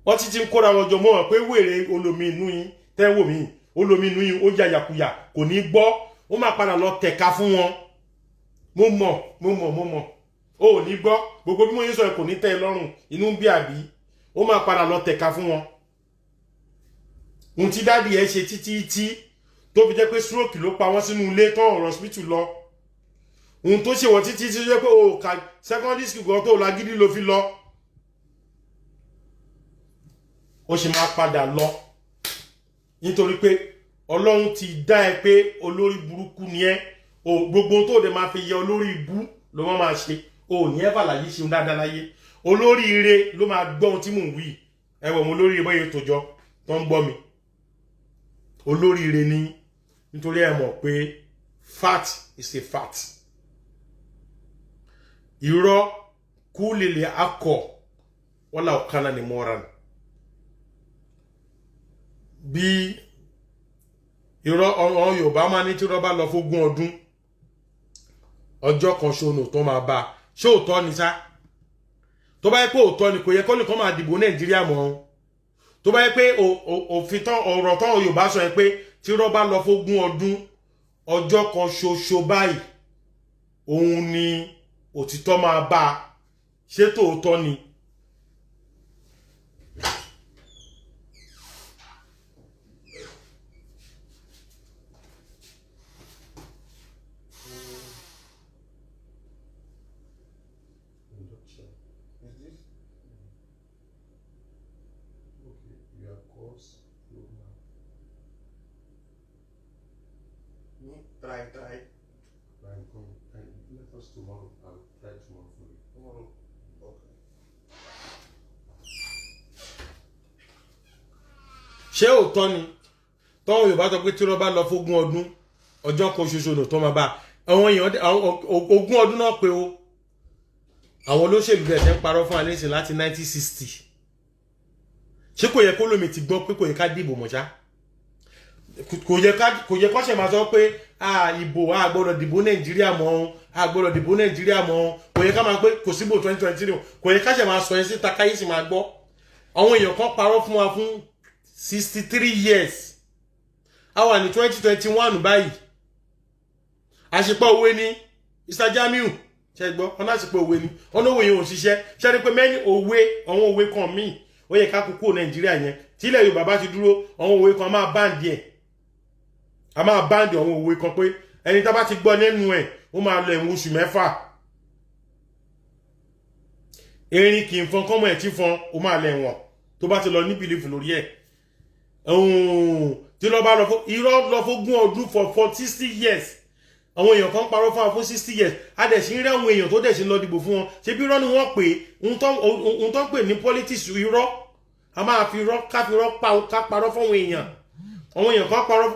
wọ́n ti ń kóra wọn jọ mọ́ pé wèrè olómi inú yín tẹ́wọ̀ mí olómi inú yín ó jà yàkuyà kò ní gbọ́ ó máa padà lọ tẹ̀ka fún wọn mo mọ̀ ó ní gbọ́ gbogbo bí mo yín sọ ẹ kò ní tẹ́ ẹ lọ́rùn inú ń bí àbí ó máa padà lọ tẹ̀ka fún wọn ohun tí dáàdì ẹ ṣe títí tó fi jẹ́ pé stroke ló pa wọ́n sínú ilé tán ọ̀rọ̀ hospital lọ ohun tó ṣe wọ́n títí tó jẹ́ pé o kà secondary school gan tó lágídí ló fi lọ ó ṣe máa padà lọ nítorí pé Ọlọ́run ti dá ẹ pé olórí burúkú ni ẹ gbogbo tó dẹ̀ máa fi yẹ olórí ibú ló wọ́n máa ṣe o ní ẹ́fà láyé ṣeun dáadáa láyé olórí ire ló máa gbọ́ ohun tí mò ń wí ẹwọ̀ mo lórí bóyá tó jọ tó ń gbọ́ mi olórí ire ni nítorí ẹ mọ̀ pé fact is a fact irọ́ kú lèlè akọ wọ́n là ọ̀kanà ní mọ́ran bí irọ́ ọ̀rọ̀ Yorùbá máa ní tí irọ́ bá lọ fógún ọdún ọjọ́ kan ṣonù tó máa bá ṣé òótọ́ ni sá tó bá yẹ pé òótọ́ ni kò yẹ kó nìkan máa dìbò Nàìjíríà mọ́ tó bá yẹ pé òfin tán ọ̀rọ̀ tán Yorùbá sọ yẹ pé tí irọ́ bá lọ fógún ọdún ọjọ́ kan ṣoṣo báyìí òun ni òtítọ́ máa bá ṣé tòótọ́ ni. Try. Let us tomorrow. I'll try tomorrow for you. Tomorrow. Okay. Ṣé òótọ́ ni tọ́wọ́ Yorùbá sọ pé tí wọ́n bá lọ fógún ọdún ọjọ́ kan ṣoṣo nù tó máa bá àwọn èèyàn ogún ọdún náà pé o àwọn olóṣèlú bẹ̀rẹ̀ tẹ́ ń parọ́ fún alẹ́sìn láti 1960 ṣé kò yẹ kó lómi ti gbọ́ pé kò yẹ ká dìbò mọ́ ṣá kò yẹ kó ṣe máa sọ pé ìbò àgbọ̀dọ̀ dìbò Nàìjíríà mọ́ àgbọ̀dọ̀ dìbò Nàìjíríà mọ́ kò yẹ ká máa pé kò síbò 2023 kò yẹ ká ṣe máa sọ ẹ́ síta káyé sì máa gbọ́ àwọn èèyàn kan parọ́ fún wa fún 63 years a wà ní 2021 báyìí àṣepọ̀ òwe ní Mr. Jamiu ṣe gbọ́ ọ̀nà àṣepọ̀ òwe ní ọ̀nà òwe yẹn ò ṣiṣẹ́ ṣe rí pé mẹ́ni òwe àwọn òwe kan míì ó yẹ ká kúkú Nàìjíríà yẹn tí ilẹ̀ Yorùbá bá ti dúró àwọn òwe kan máa báǹdì ẹ̀ a máa báǹdì àwọn òwe kan pé ẹni tá bá ti gbọ́ nínú ẹ̀ ó máa lọ ẹ̀wọ̀n oṣù 6 erin kì í fọn kọ́mọ ẹ̀ tí fọn ó máa lọ ẹ̀wọ̀n tó bá ti lọ ní bìlífù lórí ẹ̀ tí lọ bá lọ fún irọ́ lọ fógún ọdún for 60 years àwọn èèyàn kan parọ́ fún wa fún 60 years a dẹ̀ sí rí àwọn èèyàn tó dẹ̀ sí lọ dìbò fún wọn ṣé bí irọ́ ni wọ́n pè ń tó pè ní politics irọ́ a máa fi irọ́ ká fi irọ́ ká parọ́ fún àwọn èèyàn kan parọ́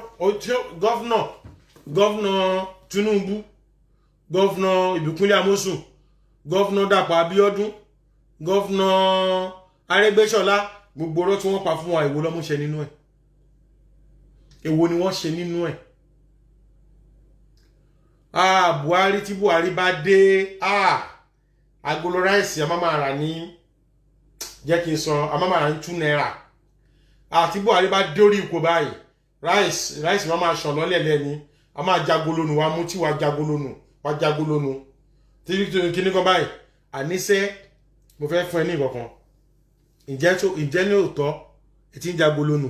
gọ́fúnà Tinubu gọ́fúnà Ìbíkúnlé Amósùn gọ́fúnà Dàpọ̀ Abíọ́dún gọ́fúnà Arẹ́gbẹ́ṣọlá gbogbo ọ̀rọ̀ tí wọ́n pa fún wa èwo ló mú ṣe nínú ẹ̀ èwo ni wọ́n ṣe nínú ẹ̀ Buhari tí Buhari bá dé agolo ráìsì a máa rà ní jẹ́ kí n sọ a máa rà ní 2 naira tí Buhari bá dórí ipò báyìí ráìsì máa ṣàn lọ́lẹ̀ lẹ́ni a máa jagolónù wa mú tí wàá jagolónù tí kí ní kan báyìí àníṣe mo fẹ́ fún ẹ ní ìkọ̀kan ǹjẹ́ ní òótọ́ tí ń jago lónù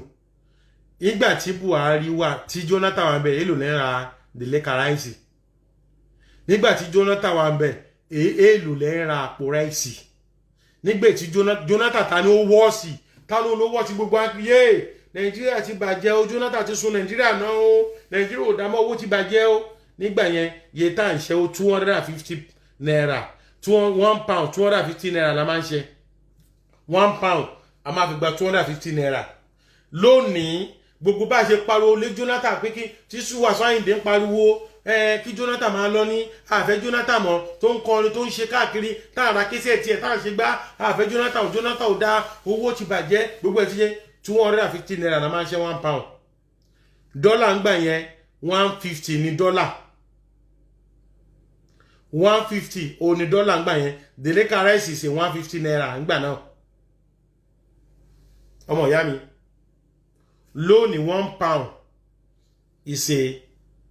ìgbà tí Buhari wà tí Jonathan wà ń bẹ̀ èlò náírà délẹ́ka ráìsì nígbà tí Jonathan wà ń bẹ̀ èlò náírà àpò ráìsì nígbà tí Jonathan ta ni ó wọ́ọ̀sì ta ló wọ́ọ̀sì gbogbo àgbáyé Nàìjíríà ti bàjẹ́ o Jonathan ti sun Nàìjíríà náà o Nàìjíríà ò dámọ́ owó ti bàjẹ́ o nígbà yẹn iye tá à ń ṣe o 250 naira 1 pound 250 naira la máa ń ṣe 1 pound a máa fi gba 250 naira lónìí gbogbo bá ṣe pariwo lé Jonathan pé kí tí Wasiu Ayinde ń pariwo kí Jonathan máa lọ ní àfẹ́ Jonathan mọ́ tó ń kọrin tó ń ṣe káàkiri táàrà kéṣẹ́ tiẹ̀ táà ṣe gbá àfẹ́ Jonathan ò dá owó ti bàjẹ́ gbogbo ẹ̀ ti ṣe 250 naira la máa ń ṣe 1 pound dọ́là ń gbà yẹn 150 ní dọ́là 150 òun ní dọ́là ń gbà yẹn délẹ́ka ráìsì ṣe 150 naira ń gbà náà ọmọ ìyá mi lónìí 1 pound is a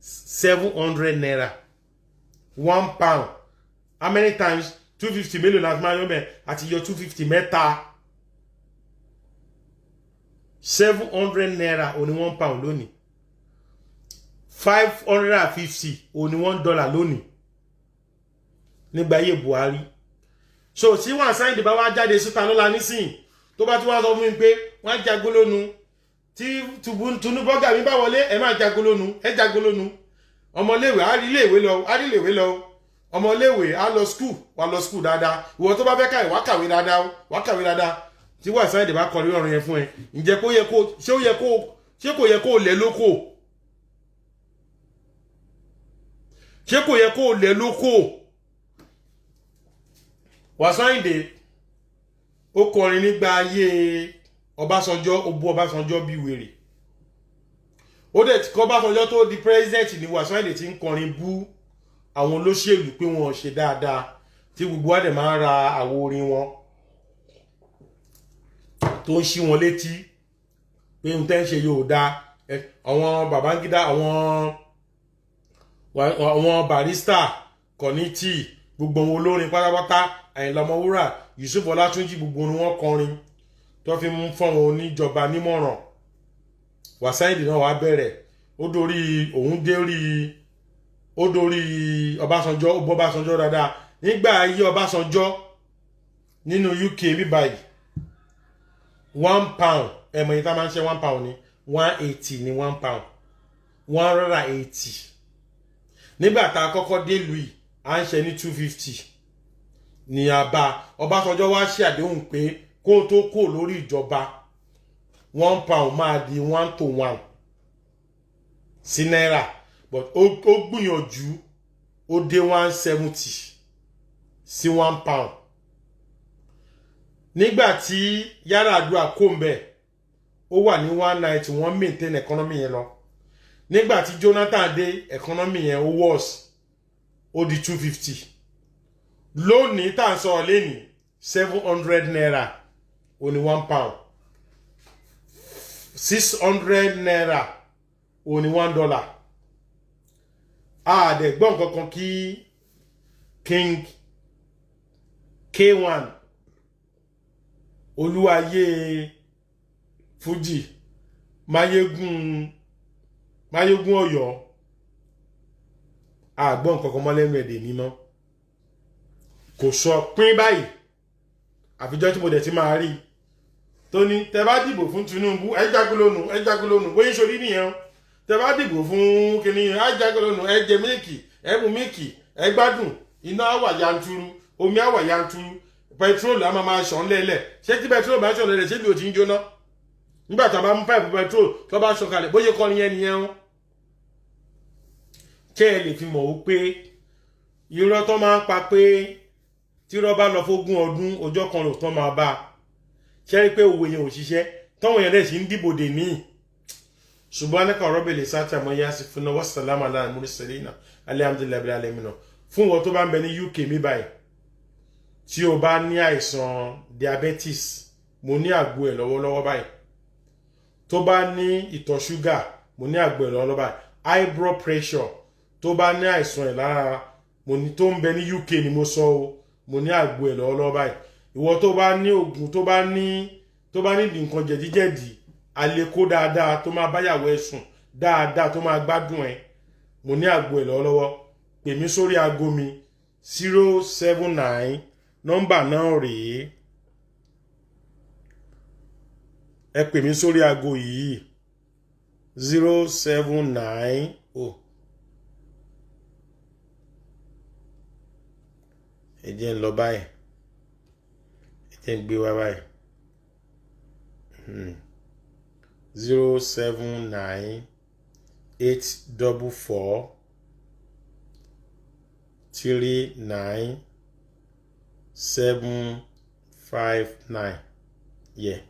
700 naira 1 pound how many times 250 mélòó láti máa yọ bẹ́ẹ̀ àti yọ 250 mẹ́ta 700 naira òní 1 pound lónìí 550 òní $1 lónìí nígbà ayé Buhari so tí Wasiu Ayinde bá wá jáde síta lọ́la nísìn tó bá tún wá sọ fún mi pé wọ́n jago lónú tí Tinubu ọ̀gá mi bá wọlé ẹ máa jago lónú ẹ jago lónú ọmọléèwé á rí iléèwé lọ ọmọléèwé á lọ skul wà lọ skul dáadáa ìwọ tó bá fẹ́ káwé wá kàwé dáadáa tí Wasiu Ayinde bá kọrí ọ̀run yẹn fún ẹ ǹjẹ́ ṣé kò yẹ kó lẹ̀ lóko ṣé kò yẹ kó lẹ̀ lóko Wasiu Ayinde ó kọrin nígbà ayé Ọbásanjọ́ ó bú Ọbásanjọ́ bí wèrè ó dẹ̀ tí kọ́ Ọbásanjọ́ tó di president ní Wasiu Ayinde tí ń kọrin bú àwọn olóṣèlú pé wọn ò ṣe dáadáa tí gbogbo wa dẹ̀ máa ń ra àwo orin wọn tó ń ṣí wọn létí pé n tẹ́ ń ṣe yóò dáa àwọn Babangida àwọn Barrister Kollington gbogbo wọn olórin pátápátá Àyìnlá Ọmọwúrà Yusuf Ọlátúnjí gbogbo ni wọ́n kọrin tó fi mú fọ́nrán oníjọba nímọ̀ràn Wasiu Ayinde náà wá bẹ̀rẹ̀ ó dórí Ọbásanjọ́ ó bọ́ Ọbásanjọ́ dáadáa nígbà ayé Ọbásanjọ́ nínú UK bíbáyìí 1 pound ẹ̀mọ̀ yìí tá máa ń ṣe 1 pound ní 180 ní 1 pound 180 nígbà tá a kọ́kọ́ dé ìlú yìí à ń ṣe ní 250 ní àbá Ọbásanjọ́ wá ṣe àdéhùn pé kó tó kó lórí ìjọba 1 pound máa di 1 to 1 sí náírà but ó gbìyànjú ó dé 170 sí 1 pound nígbà tí Yar'Adua kó ń bẹ̀ ó wà ní 190 wọ́n maintain economy yẹn lọ nígbà tí Jonathan dé economy yẹn ó worse ó di 250 lónìí tá à ń sọ̀rọ̀ lẹ́nìí 700 naira ó ní 1 pound 600 naira ó ní $1 àdẹ̀ gbọ́n kankan kí King K1 olúwayé Fuji Máyégún Ọ̀yọ́ àgbọ́n kankan mọ́ lẹ́nu èdè mímọ́ kò sọ pín báyìí àfijọ́ tí mo dẹ̀ ti máa rí tó ní tẹ bá dìbò fún Tinubu ẹ jágúlónù bóyá ìṣòrí nìyẹn tẹ bá dìbò fún kìnìún ẹ jágúlónù ẹ jẹ mílìkì ẹ mu mílìkì ẹ gbádùn iná àwà yanturu omi àwà yanturu pẹtrólù a máa ṣàn lẹ́lẹ̀ ṣé tí pẹtrólù bá ṣàn lẹ́lẹ̀ ṣé bí o ti ń jóná nígbà tá a bá mú pẹ́ẹ̀pù pẹtrólù tó bá ṣàn kalẹ̀ bóyá kọ́ nìyẹn nìyẹn kẹ́ ẹ lè fi mọ̀ ó pé irọ́ tó máa ń pa pé tí irọ́ bá lọ fógún ọdún ọjọ́ kan lò tán máa bá a ṣe rí pé òwe yẹn ò ṣiṣẹ́ tọ́wọ̀n yẹn dẹ̀ sì ń dìbò dè ní subhanaka rabbil izzati amma yasifun wa salamun ala al-mursalin alhamdulillahi rabbil alamin fún wọn tó bá ń bẹ ní UK mi báyìí tí o bá ní àìsàn diabetes mo ní àgbo ẹ̀ lọ́wọ́lọ́wọ́ báyìí tó bá ní ìtọ̀ ṣúgà mo ní àgbo ẹ̀ lọ́wọ́lọ́wọ́ báyìí high blood pressure tó bá ní àìsàn ẹ̀ lára mo ní tó ń bẹ ní UK ni mo sọ o mo ní àgbo ẹ̀ lọ́wọ́lọ́wọ́ báyìí ìwọ tó bá ní oògùn tó bá ní nǹkan jẹ̀díjẹ̀dí àlékó dáadáa tó máa báyàwó ẹ sùn dáadáa tó máa gbádùn ẹ mo ní àgbo ẹ lọ́wọ́lọ́wọ́ pè mí sórí aago mi 079 nọ́mbà náà rèé ẹ pè mí sórí aago yìí 079 ẹ jẹ́ ń lọ báyìí ẹ jẹ́ ń gbé wá báyìí 079 844 39 759 yeah.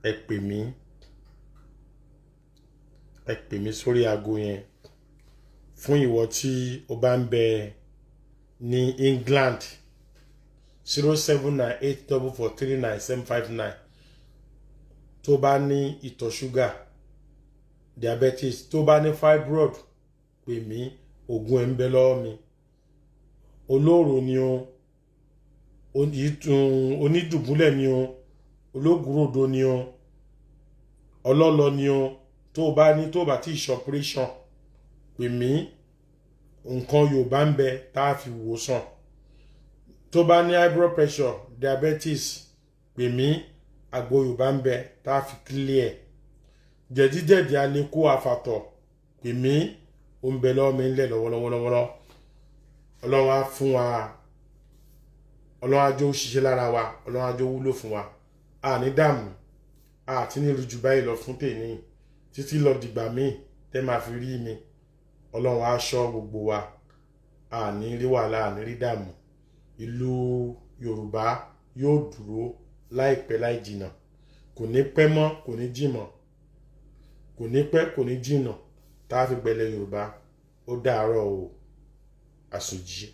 ẹ pè mí sórí aago yẹn fún ìwọ tí o bá ń bẹ ní England 07984439759 tó bá ní ìtọ̀ ṣúgà diabetes tó bá ní fibroid pè mí oògùn ẹ̀ ń bẹ lọ́wọ́ mi olóòrò ni o onídùbúlẹ̀ ni o ológùròdó ni o ọlọ́lọ ni o tó bá tí ìṣọpírẹ́ṣàn pè mí nǹkan Yorùbá ń bẹ tá a fi wò sàn tó bá ní high blood pressure diabetes pè mí àgbo Yorùbá ń bẹ tá a fi clear jẹ̀díjẹ̀dí àlékó àfàtọ̀ pè mí ó ń bẹ lọ́wọ́ mi ńlẹ̀ lọ́wọ́lọ́wọ́ Ọlọ́run á fún wa Ọlọ́run á jẹ́ ó ṣiṣẹ́ lára wa Ọlọ́run á jẹ́ ó wúlò fún wa àní dààmú àti nílùú jù báyìí lọ fún tèmi títí lọ dìgbà míì tẹ́ máa fi rí mi Ọlọ́run á ṣọ́ gbogbo wa àní rí wàhálà àní rí dààmú ìlú Yorùbá yóò dúró láìpẹ́ láì jìnnà kò ní pẹ́ mọ́ kò ní jìnnà kò ní pẹ́ kò ní jìnnà tá a fi gbẹ̀lẹ̀ Yorùbá ó dàárọ̀ o àsùnjì.